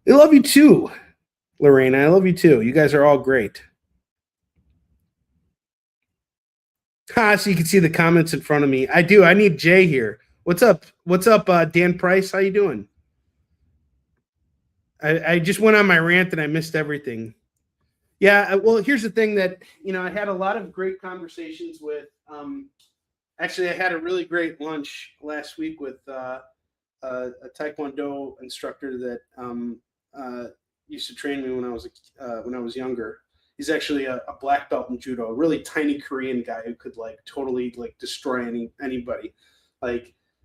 Speaker 2: I love you too, Lorraine. I love you too. You guys are all great. So you can see the comments in front of me. I do. I need Jay here. What's up? Dan Price? How you doing? I just went on my rant and I missed everything. Yeah. Well, here's the thing that, I had a lot of great conversations with, actually, I had a really great lunch last week with a Taekwondo instructor that used to train me when I was younger. He's actually a black belt in judo, a really tiny Korean guy who could totally destroy anybody.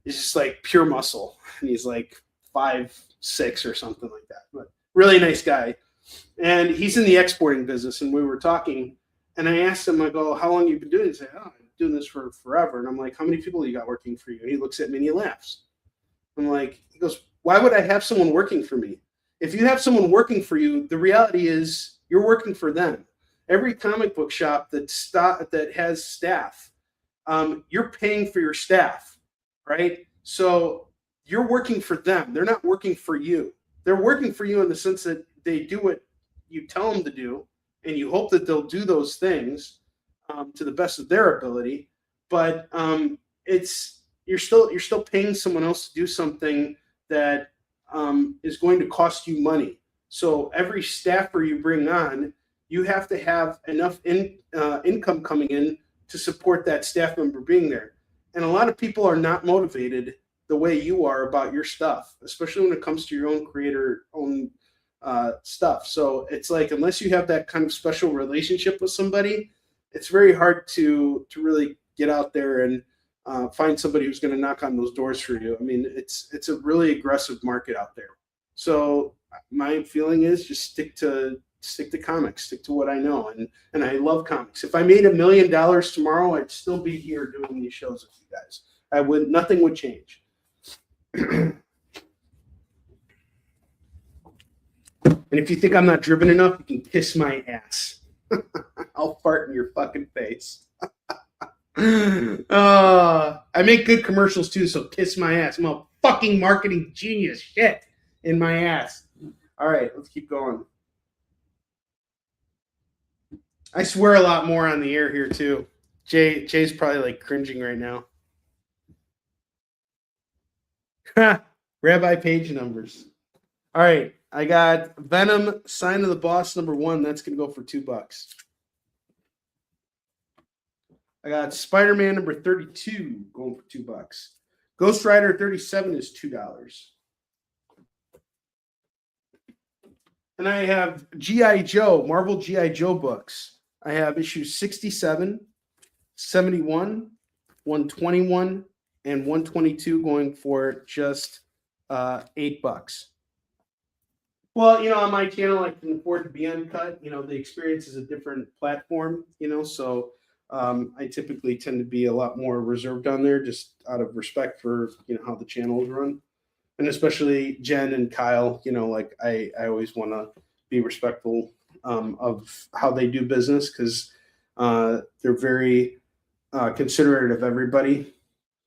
Speaker 2: He's just pure muscle, and he's 5'6" or something like that. But really nice guy, and he's in the exporting business. And we were talking, and I asked him, I go, "How long have you been doing this?" He said, "Oh, I've been doing this for forever." And I'm like, "How many people you got working for you?" And he looks at me and he laughs. I'm like, he goes, "Why would I have someone working for me? If you have someone working for you, the reality is you're working for them. Every comic book shop that has staff, you're paying for your staff, right? So you're working for them. They're not working for you. They're working for you in the sense that they do what you tell them to do, and you hope that they'll do those things to the best of their ability. But you're still paying someone else to do something that is going to cost you money. So every staffer you bring on, you have to have enough income coming in to support that staff member being there. And a lot of people are not motivated the way you are about your stuff, especially when it comes to your own own stuff. So it's unless you have that kind of special relationship with somebody, it's very hard to really get out there and find somebody who's going to knock on those doors for you. I mean, it's a really aggressive market out there. So my feeling is just stick to comics, stick to what I know. And I love comics. If I made $1 million tomorrow, I'd still be here doing these shows with you guys. Nothing would change. And if you think I'm not driven enough, you can kiss my ass. I'll fart in your fucking face. I make good commercials too, so kiss my ass. I'm a fucking marketing genius. Shit in my ass. All right, let's keep going. I swear a lot more on the air here too. Jay's probably cringing right now. Rabbi page numbers. All right, I got Venom Sign of the Boss #1. That's gonna go for $2. I got Spider-Man #32 going for $2. Ghost Rider 37 is $2. And I have G.I. Joe, Marvel G.I. Joe books. I have issues 67, 71, 121, and 122 going for just $8. Well, on my channel, I can afford to be uncut. The experience is a different platform, so I typically tend to be a lot more reserved on there just out of respect for, how the channel is run. And especially Jen and Kyle, I always want to be respectful of how they do business because they're very considerate of everybody.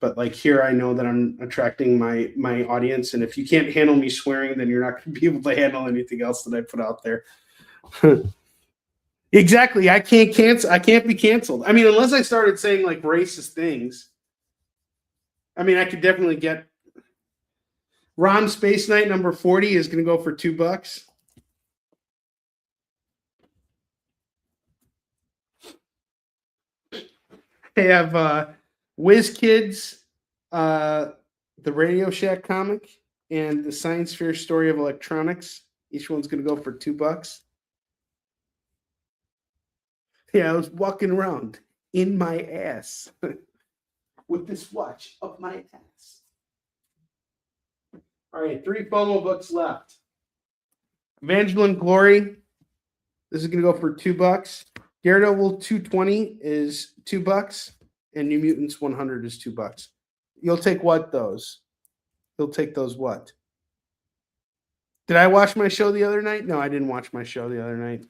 Speaker 2: But here, I know that I'm attracting my audience. And if you can't handle me swearing, then you're not going to be able to handle anything else that I put out there. Exactly. I can't cancel. I can't be canceled. I mean, unless I started saying like racist things. I mean, I could definitely get Ron Space Night number 40 is going to go for $2. They have Whiz Kids, the Radio Shack comic, and the Science Fair Story of Electronics. Each one's going to go for $2. Yeah, I was walking around in my ass with this watch up my ass. All right, 3 FOMO books left. Evangeline Glory. This is going to go for $2. Daredevil 220 is $2, and New Mutants 100 is $2. You'll take what those? You'll take those what? Did I watch my show the other night? No, I didn't watch my show the other night.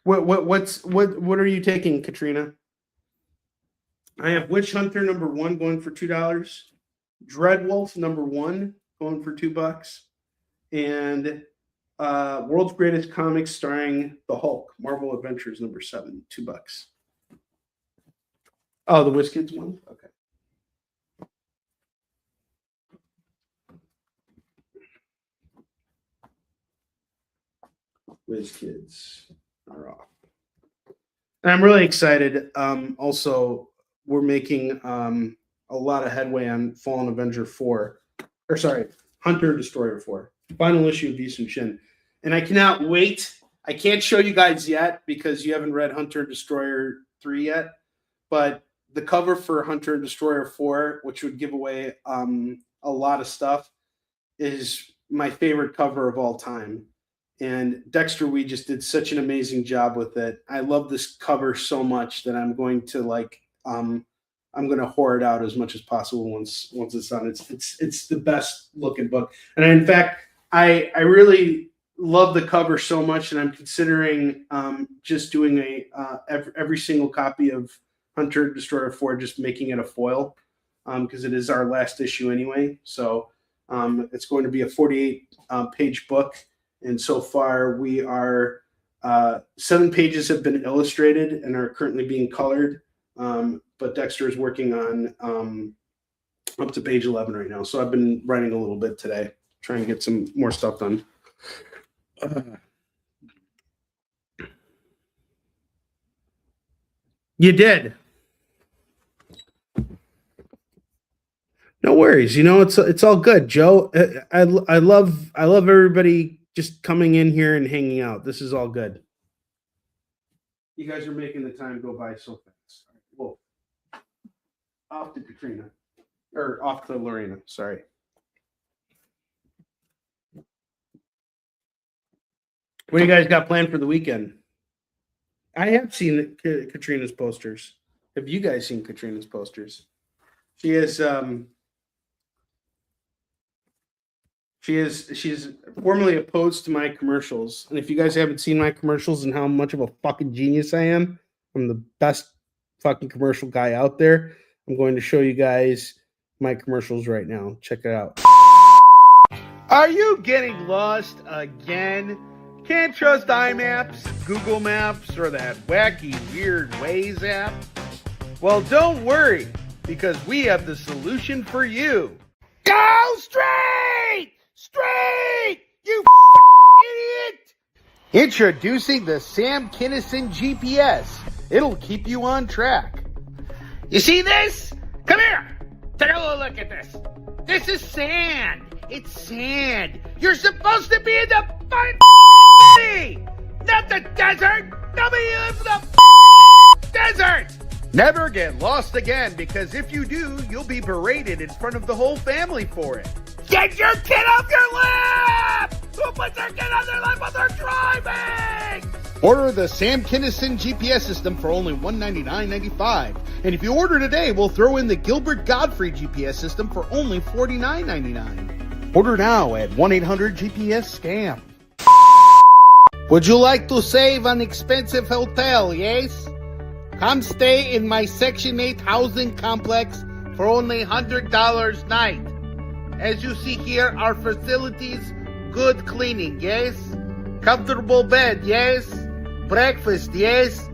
Speaker 2: What are you taking, Katrina? I have Witch Hunter number 1 going for $2. Dreadwolf number 1 going for $2. And World's Greatest Comics starring the Hulk, Marvel Adventures number 7, $2. Oh, the WizKids one? Okay. WizKids are off. And I'm really excited. Also, we're making a lot of headway on Fallen Avenger 4. Or sorry, Hunter Destroyer 4. Final issue of Beast and Shin. And I cannot wait. I can't show you guys yet because you haven't read Hunter Destroyer 3 yet. But the cover for Hunter Destroyer 4, which would give away a lot of stuff, is my favorite cover of all time. And Dexter Wee just did such an amazing job with it. I love this cover so much that I'm going to I'm going to whore it out as much as possible once it's done. It's the best looking book. And in fact, I really love the cover so much, and I'm considering just doing every single copy of Hunter Destroyer 4, just making it a foil because it is our last issue anyway. So it's going to be a 48-page book. And so far, we are 7 pages have been illustrated and are currently being colored. But Dexter is working on up to page 11 right now. So I've been writing a little bit today, trying to get some more stuff done. You did. No worries. You know, it's all good, Joe. I love everybody just coming in here and hanging out. This is all good. You guys are making the time go by so fast. Whoa. Off to Katrina. Or off to Lorena, sorry. What do you guys got planned for the weekend? I have seen Katrina's posters. Have you guys seen Katrina's posters? She's formerly opposed to my commercials. And if you guys haven't seen my commercials and how much of a fucking genius I am, I'm the best fucking commercial guy out there. I'm going to show you guys my commercials right now. Check it out.
Speaker 3: Are you getting lost again? Can't trust iMaps, Google Maps, or that wacky weird Waze app? Well, don't worry, because we have the solution for you. Go straight! Straight! You idiot! Introducing the Sam Kinison GPS. It'll keep you on track. You see this? Come here! Take a little look at this. This is sand. It's sand. You're supposed to be in the city, not the desert. Nobody lives in the desert. Never get lost again, because if you do, you'll be berated in front of the whole family for it. Get your kid off your lap! Who puts their kid on their lap while they're driving? Order the Sam Kinison GPS system for only $199.95. And if you order today, we'll throw in the Gilbert Godfrey GPS system for only $49.99. Order now at 1-800-GPS-SCAM. Would you like to save on expensive hotel, yes? Come stay in my Section 8 housing complex for only $100 night. As you see here, our facilities, good cleaning, yes? Comfortable bed, yes? Breakfast, yes?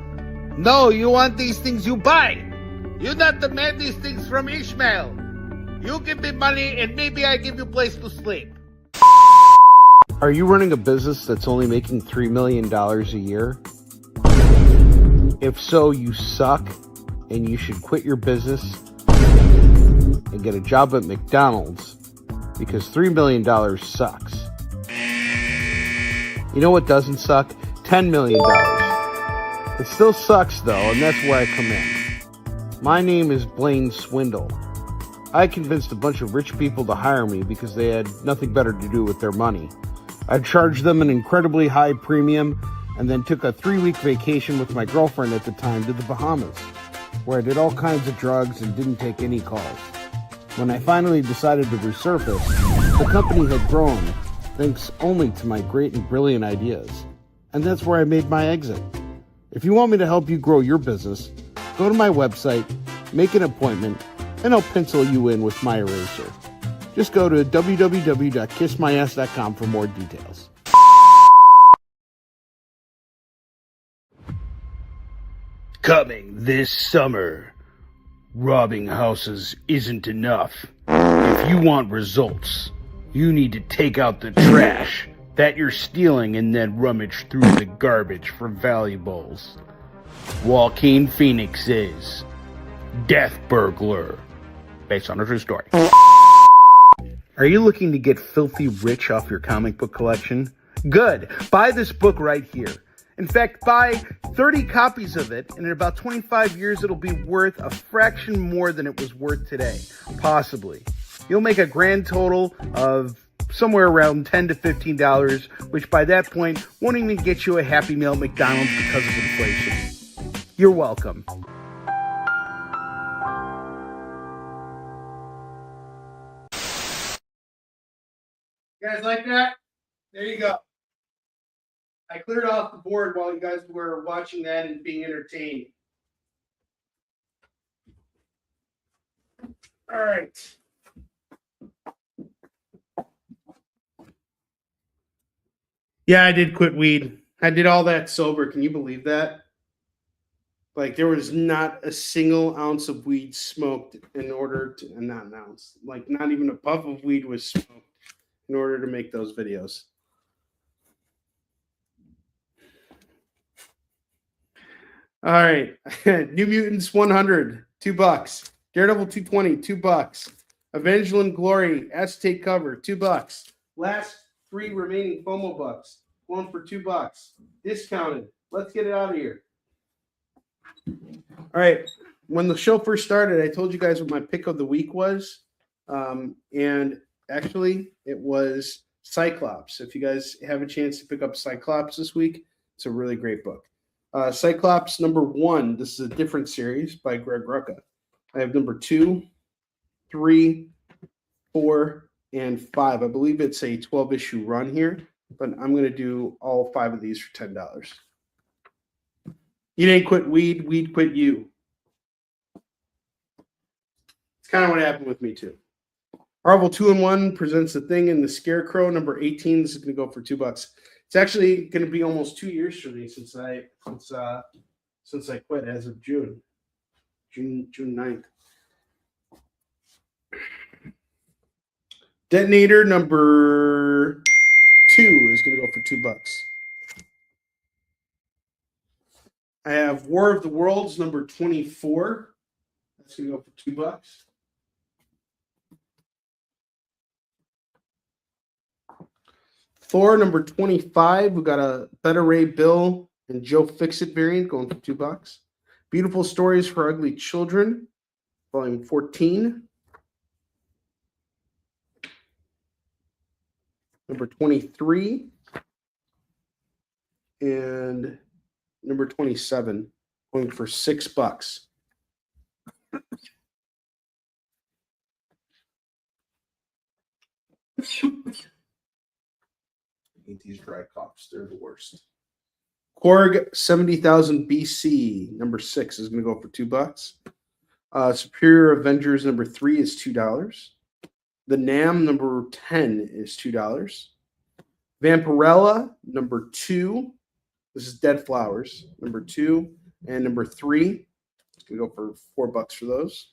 Speaker 3: No, you want these things, you buy. You not demand these things from Ishmael. You give me money and maybe I give you a place to sleep. Are you running a business that's only making $3 million a year? If so, you suck and you should quit your business and get a job at McDonald's because $3 million sucks. You know what doesn't suck? $10 million. It still sucks though, and that's where I come in. My name is Blaine Swindle. I convinced a bunch of rich people to hire me because they had nothing better to do with their money. I charged them an incredibly high premium and then took a 3-week vacation with my girlfriend at the time to the Bahamas, where I did all kinds of drugs and didn't take any calls. When I finally decided to resurface, the company had grown, thanks only to my great and brilliant ideas. And that's where I made my exit. If you want me to help you grow your business, go to my website, make an appointment, and I'll pencil you in with my eraser. Just go to www.kissmyass.com for more details. Coming this summer, robbing houses isn't enough. If you want results, you need to take out the trash that you're stealing and then rummage through the garbage for valuables. Joaquin Phoenix's Death Burglar, based on a true story. Are you looking to get filthy rich off your comic book collection? Good. Buy this book right here. In fact, buy 30 copies of it, and in about 25 years, it'll be worth a fraction more than it was worth today. Possibly. You'll make a grand total of somewhere around $10 to $15, which by that point won't even get you a Happy Meal at McDonald's because of inflation. You're welcome.
Speaker 2: You guys like that? There you go. I cleared off the board while you guys were watching that and being entertained. All right. Yeah, I did quit weed. I did all that sober. Can you believe that? Like, there was not a single ounce of weed smoked in order to, not an ounce, like not even a puff of weed was smoked in order to make those videos. All right. New Mutants 100, $2. Daredevil 220, $2. Evangeline Glory, acetate cover, $2. Last 3 remaining FOMO bucks, going for $2. Discounted. Let's get it out of here. All right. When the show first started, I told you guys what my pick of the week was. And actually, it was Cyclops. If you guys have a chance to pick up Cyclops this week, it's a really great book. Cyclops number 1. This is a different series by Greg Rucka. I have number 2, 3, 4, and 5. I believe it's a 12-issue run here, but I'm going to do all 5 of these for $10. You didn't quit weed, weed quit you. It's kind of what happened with me too. Marvel 2-in-1 presents The Thing and the Scarecrow, number 18. This is going to go for $2. It's actually going to be almost 2 years for me since I quit as of June 9th. Detonator number 2 is going to go for $2. I have War of the Worlds number 24. That's going to go for $2. Thor number 25. We got a Better Ray Bill and Joe Fixit variant going for $2. Beautiful Stories for Ugly Children, volume 14. Number 23. And number 27, going for $6. I hate these dry coughs. They're the worst. Korg 70,000 BC, number 6 is going to go for $2. Superior Avengers number 3 is $2. The Nam number 10 is $2. Vampirella number 2. This is Dead Flowers number 2 and number 3. It's gonna go for $4 for those.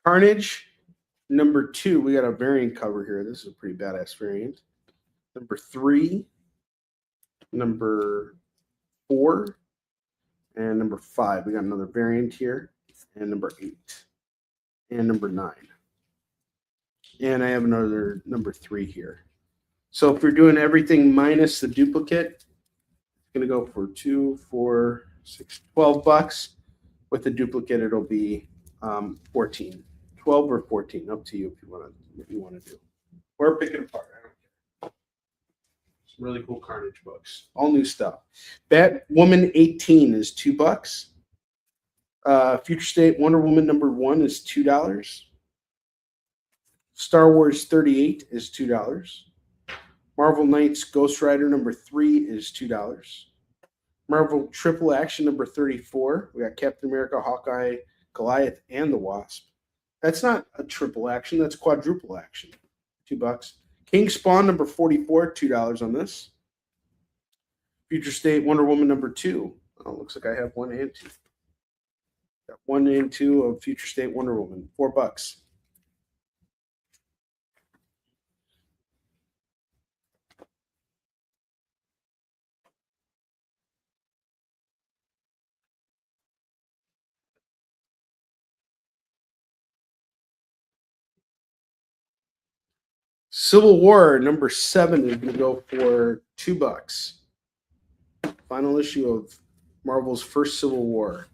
Speaker 2: Carnage number 2. We got a variant cover here. This is a pretty badass variant. Number 3, number 4, and number 5. We got another variant here, and number 8, and number 9. And I have another number 3 here. So if we're doing everything minus the duplicate, it's going to go for 2, 4, 6, $12. With the duplicate, it'll be 14, 12 or 14, up to you if you want to do, or pick it apart. I don't care. Some really cool Carnage books, all new stuff. Batwoman 18 is $2. Future State Wonder Woman number 1 is $2. Star Wars 38 is $2. Marvel Knights Ghost Rider number 3 is $2. Marvel Triple Action number 34. We got Captain America, Hawkeye, Goliath, and the Wasp. That's not a triple action. That's quadruple action. $2. King Spawn number 44, $2 on this. Future State Wonder Woman number 2. Oh, looks like I have 1 and 2. Got 1 and 2 of Future State Wonder Woman, $4. Civil War number 7 is going to go for $2. Final issue of Marvel's first Civil War.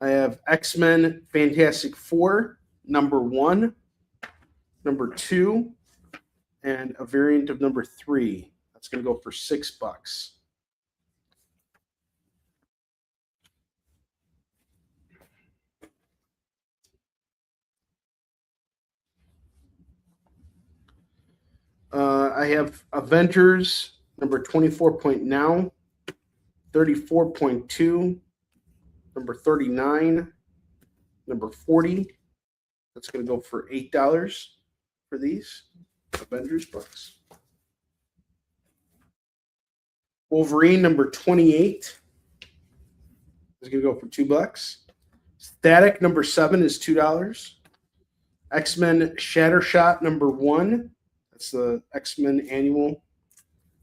Speaker 2: I have X-Men Fantastic Four number 1, number 2, and a variant of number 3. That's going to go for $6. I have Avengers number 24 point now, 34.2, number 39, number 40. That's going to go for $8 for these Avengers books. Wolverine number 28 is going to go for $2. Static number 7 is $2. X-Men Shattershot number 1. That's the X-Men annual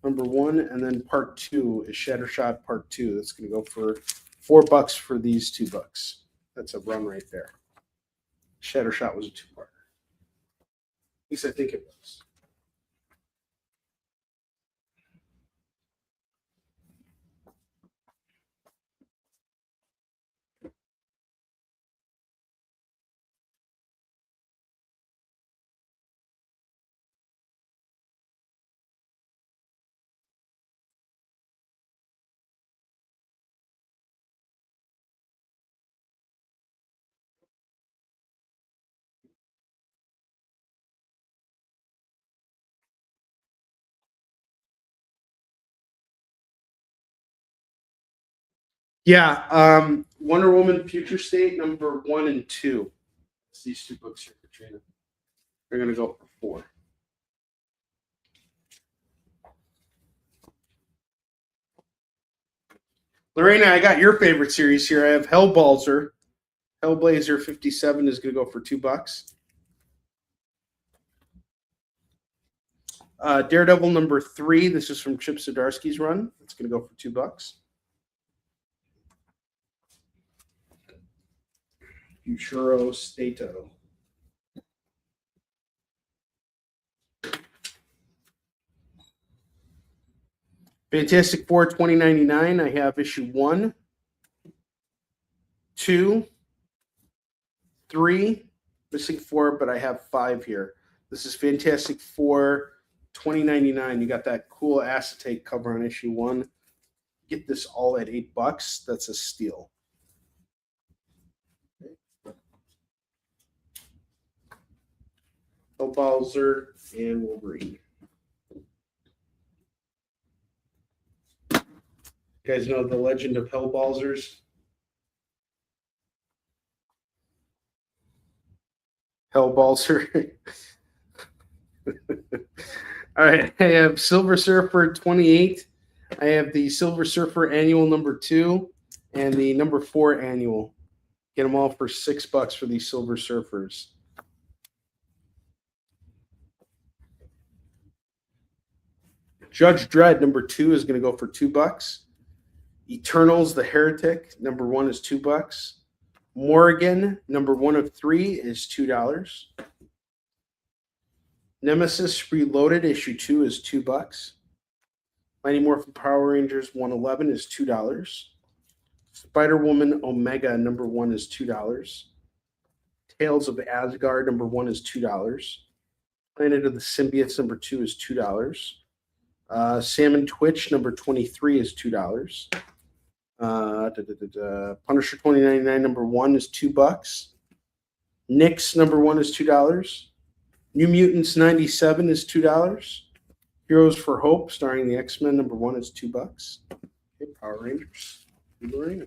Speaker 2: number 1, and then part 2 is Shattershot part 2. That's going to go for $4 for these $2. That's a run right there. Shattershot was a 2-parter. At least I think it was. Yeah, Wonder Woman Future State number 1 and 2. It's these 2 books here, Katrina. They're going to go for $4. Lorena, I got your favorite series here. I have Hellblazer. Hellblazer 57 is going to go for $2. Daredevil number 3. This is from Chip Zdarsky's run. It's going to go for $2. Futuro Stato. Fantastic Four 2099. I have issue 1, 2, 3, missing 4, but I have 5 here. This is Fantastic Four 2099. You got that cool acetate cover on issue 1. Get this all at $8. That's a steal. Hellblazer and Wolverine. You guys know the legend of Hellbalzers? Hellbalzer. All right, I have Silver Surfer 28. I have the Silver Surfer Annual number 2 and the number 4 Annual. Get them all for $6 for these Silver Surfers. Judge Dredd number 2 is going to go for $2. Eternals the Heretic number 1 is $2. Morrigan number 1 of 3 is $2. Nemesis Reloaded issue 2 is $2. Mighty Morphin Power Rangers 111 is $2. Spider-Woman Omega number 1 is $2. Tales of Asgard number 1 is $2. Planet of the Symbiotes number 2 is $2. Salmon Twitch number 23 is $2. Punisher 2099 number 1 is $2. Nyx number 1 is $2. New Mutants 97 is $2. Heroes for Hope starring the X-Men number 1 is $2. Okay, Power Rangers. Lorena.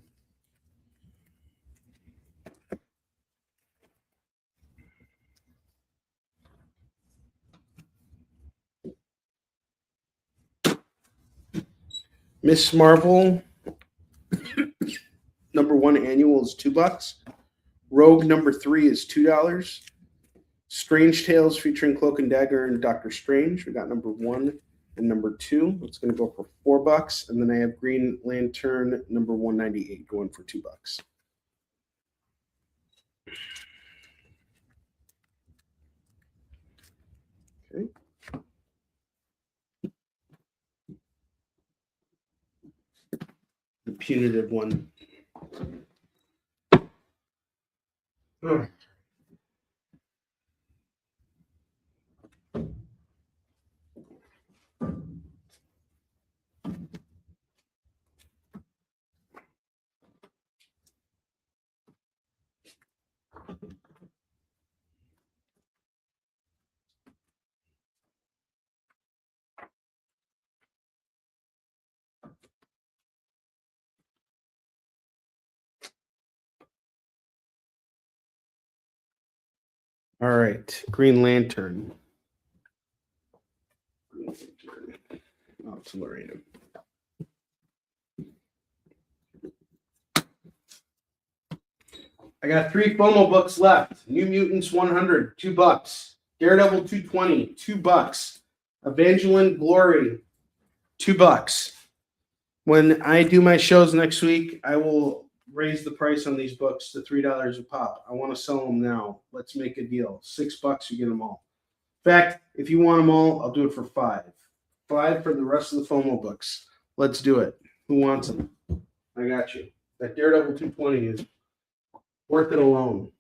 Speaker 2: Miss Marvel number 1 Annual is $2. Rogue number 3 is $2. Strange Tales featuring Cloak and Dagger and Doctor Strange. We got number 1 and number 2. It's going to go for $4. And then I have Green Lantern number 198 going for $2. Okay. The punitive one. Oh. All right, Green Lantern. Oh, it's Lorena. I got 3 FOMO books left. New Mutants 100, $2. Daredevil 220, $2. Evangeline Glory, $2. When I do my shows next week, I will raise the price on these books to $3 a pop. I want to sell them now. Let's make a deal. $6, you get them all. In fact, if you want them all, I'll do it for $5. $5 for the rest of the FOMO books. Let's do it. Who wants them? I got you. That Daredevil 220 is worth it alone.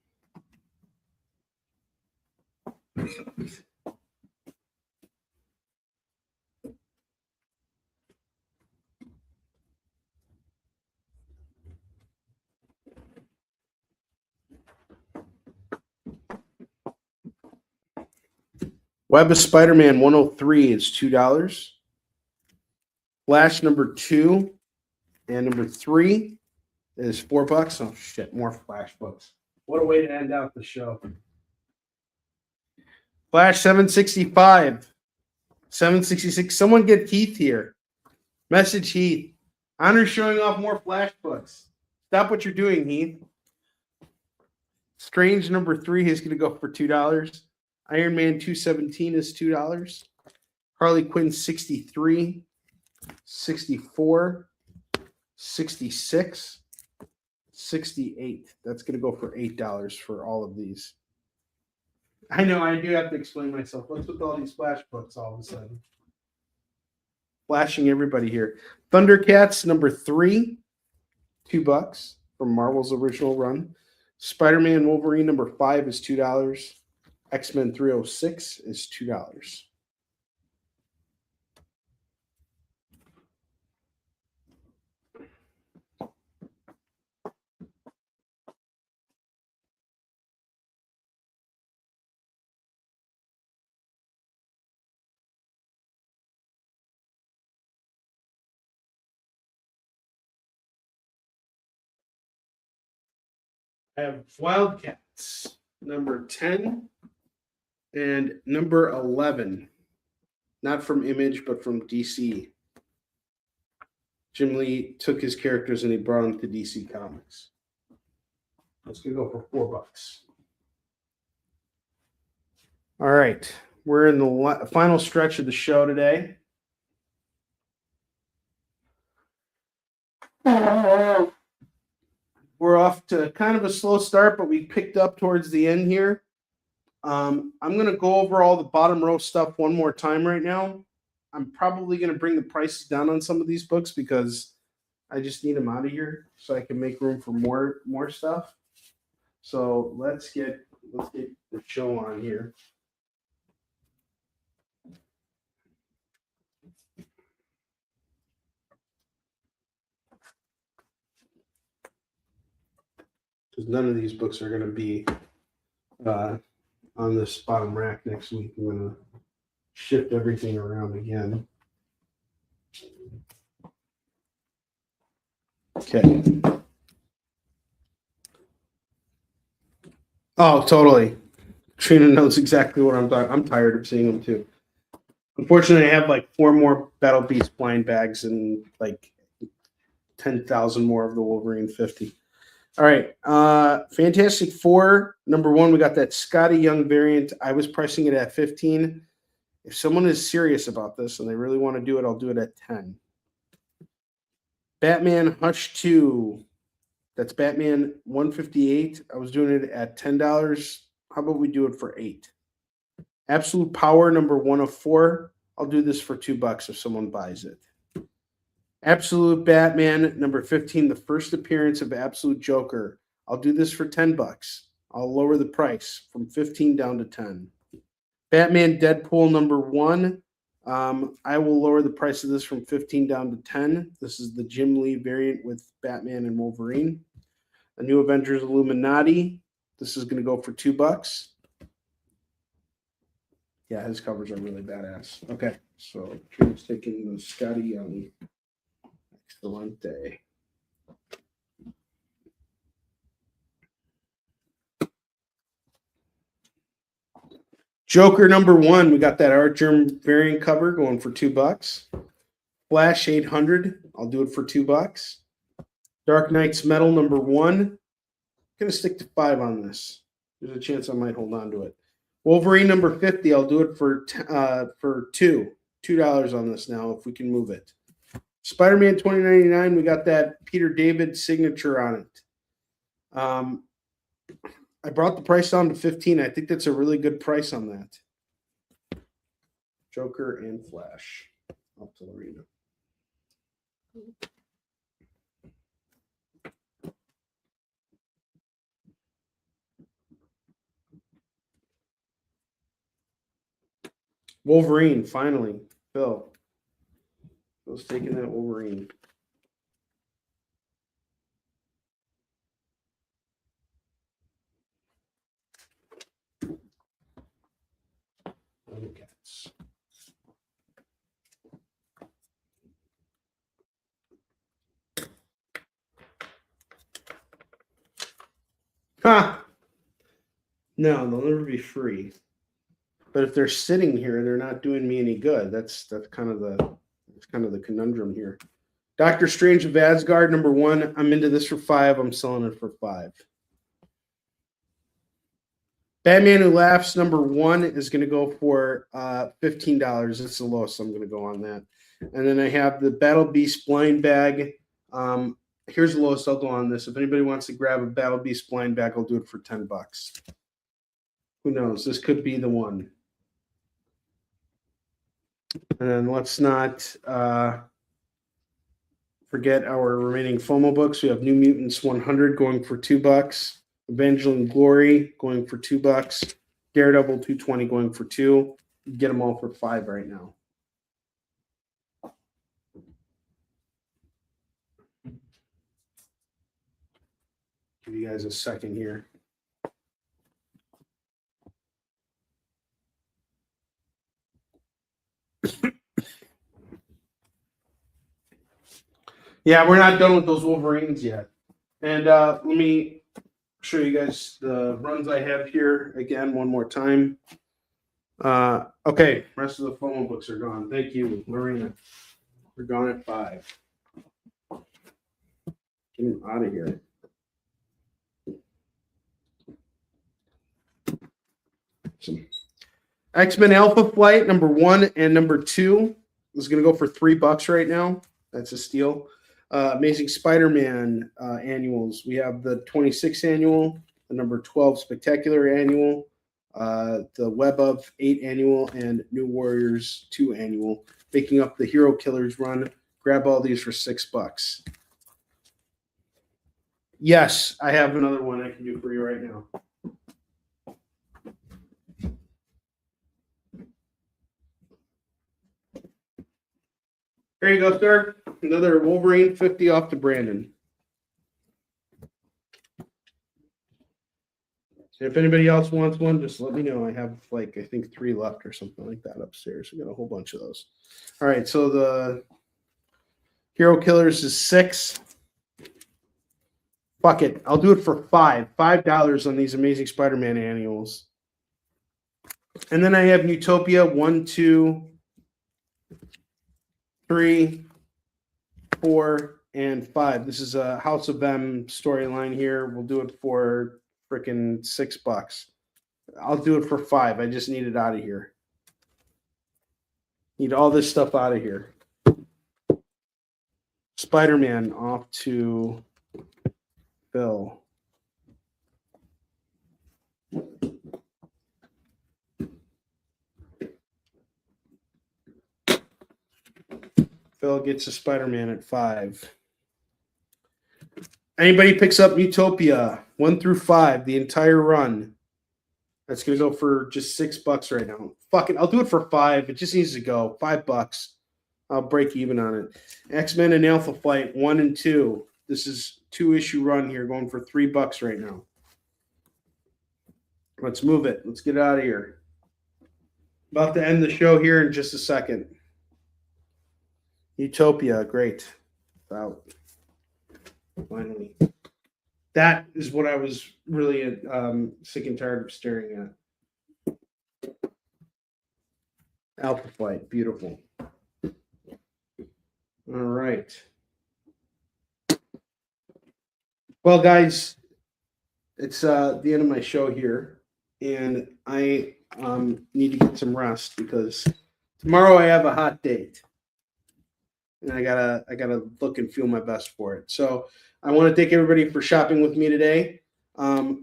Speaker 2: Web of Spider-Man 103 is $2. Flash number 2 and number 3 is $4. Oh shit, more Flash books. What a way to end out the show. Flash 765. 766. Someone get Heath here. Message Heath. Honor's showing off more Flash books. Stop what you're doing, Heath. Strange number 3 is going to go for $2. Iron Man 217 is $2. Harley Quinn 63, 64, 66, 68. That's going to go for $8 for all of these. I know I do have to explain myself. What's with all these Flash books all of a sudden? Flashing everybody here. Thundercats number 3, $2 from Marvel's original run. Spider-Man Wolverine number 5 is $2. X-Men 306 is $2. I have Wildcats, number 10 and number 11. Not from Image, but from DC. Jim Lee took his characters and he brought them to DC Comics. Let's go for $4. All right. We're in the final stretch of the show today. We're off to kind of a slow start, but we picked up towards the end here. I'm going to go over all the bottom row stuff one more time right now. I'm probably going to bring the prices down on some of these books because I just need them out of here so I can make room for more stuff. So let's get the show on here. Because none of these books are going to be on this bottom rack next week. I'm going to shift everything around again. Okay. Oh, totally. Trina knows exactly what I'm talking. I'm tired of seeing them too. Unfortunately, I have like 4 more Battle Beast blind bags and like 10,000 more of the Wolverine 50. All right. Fantastic Four, number 1, we got that Scotty Young variant. I was pricing it at 15. If someone is serious about this and they really want to do it, I'll do it at 10. Batman Hush 2. That's Batman 158. I was doing it at $10. How about we do it for 8? Absolute Power number 104. I'll do this for $2 if someone buys it. Absolute Batman number 15, the first appearance of Absolute Joker. I'll do this for $10. I'll lower the price from 15 down to 10. Batman Deadpool number 1. I will lower the price of this from 15 down to 10. This is the Jim Lee variant with Batman and Wolverine. A New Avengers Illuminati. This is going to go for $2. Yeah, his covers are really badass. Okay, so Jim's taking the Scotty Young. Excelente. Joker number 1, we got that Art Germ variant cover going for $2. Flash 800, I'll do it for $2. Dark Knight's Metal number 1, I'm gonna stick to 5 on this. There's a chance I might hold on to it. Wolverine number 50, I'll do it for $2 on this now if we can move it. Spider-Man 2099, we got that Peter David signature on it. I brought the price down to 15. I think that's a really good price on that. Joker and Flash. Up to Lorena. Wolverine, finally. Phil's taking that Wolverine. Cats. Ha! No, they'll never be free. But if they're sitting here, they're not doing me any good. That's kind of the conundrum here. Doctor Strange of Asgard, number 1. I'm into this for 5. I'm selling it for 5. Batman Who Laughs, number 1, is going to go for $15. It's the lowest I'm going to go on that. And then I have the Battle Beast blind bag. Here's the lowest I'll go on this. If anybody wants to grab a Battle Beast blind bag, I'll do it for $10. Who knows? This could be the one. And then let's not forget our remaining FOMO books. We have New Mutants 100 going for $2. Evangeline Glory going for $2. Daredevil 220 going for $2. You get them all for $5 right now. Give you guys a second here. Yeah, we're not done with those Wolverines yet. And let me show you guys the runs I have here again one more time. Okay, rest of the FOMO books are gone. Thank you, Lorena. We're gone at 5. Get him out of here. X-Men Alpha Flight number 1 and number 2 is going to go for $3 right now. That's a steal. Amazing Spider-Man annuals. We have the 26 annual, the number 12 Spectacular annual, the Web of 8 annual, and New Warriors 2 annual. Making up the Hero Killers run. Grab all these for $6. Yes, I have another one I can do for you right now. There you go, sir. Another Wolverine 50 off to Brandon. If anybody else wants one, just let me know. I have I think 3 left or something like that upstairs. We got a whole bunch of those. All right, so the Hero Killers is 6. Fuck it. I'll do it for $5 on these Amazing Spider-Man annuals. And then I have Utopia 1, 2, 3, 4, and 5. This is a House of M storyline here. We'll do it for freaking $6. I'll do it for 5. I just need it out of here. Need all this stuff out of here. Spider-Man off to Phil. Phil gets a Spider-Man at 5. Anybody picks up Utopia 1 through 5, the entire run, that's going to go for just $6 right now. Fuck it. I'll do it for 5. It just needs to go. $5. I'll break even on it. X-Men and Alpha Flight 1 and 2. This is 2-issue run here going for $3 right now. Let's move it. Let's get it out of here. About to end the show here in just a second. Utopia, great. Out. Finally. That is what I was really sick and tired of staring at. Alpha Flight, beautiful. All right. Well, guys, it's the end of my show here, and I need to get some rest because tomorrow I have a hot date, and I gotta look and feel my best for it. So I want to thank everybody for shopping with me today.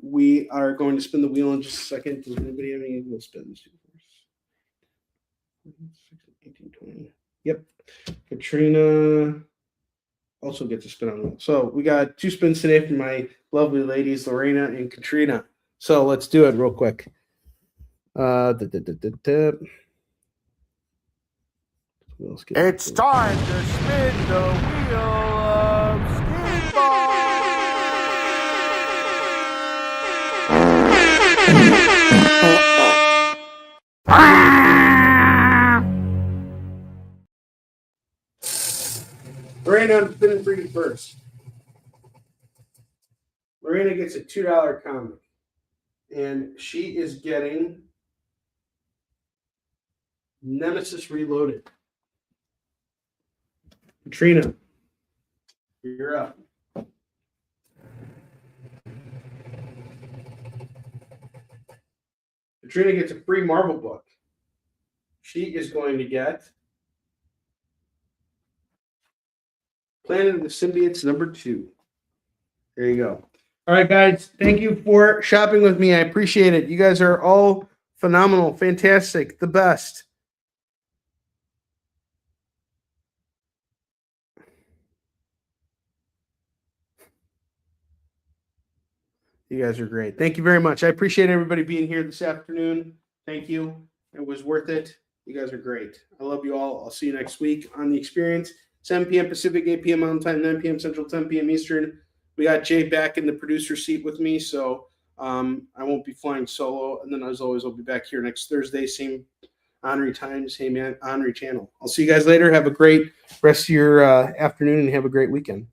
Speaker 2: We are going to spin the wheel in just a second. Does anybody have any wheel spins? 18, 20. Yep. Katrina also gets a spin on the wheel. So we got 2 spins today from my lovely ladies, Lorena and Katrina. So let's do it real quick.
Speaker 4: It's time to spin the wheel of Skidball.
Speaker 2: Lorena, I'm spinning for you first. Lorena gets a $2 comic, and she is getting Nemesis Reloaded. Katrina, you're up. Katrina gets a free Marvel book. She is going to get Planet of the Symbiotes #2. There you go. All right, guys. Thank you for shopping with me. I appreciate it. You guys are all phenomenal, fantastic, the best. You guys are great. Thank you very much. I appreciate everybody being here this afternoon. Thank you. It was worth it. You guys are great. I love you all. I'll see you next week on The Experience. 7 p.m. Pacific, 8 p.m. Mountain Time, 9 p.m. Central, 10 p.m. Eastern. We got Jay back in the producer seat with me, so I won't be flying solo. And then, as always, I'll be back here next Thursday, same Onrie time, same Onrie channel. I'll see you guys later. Have a great rest of your afternoon and have a great weekend.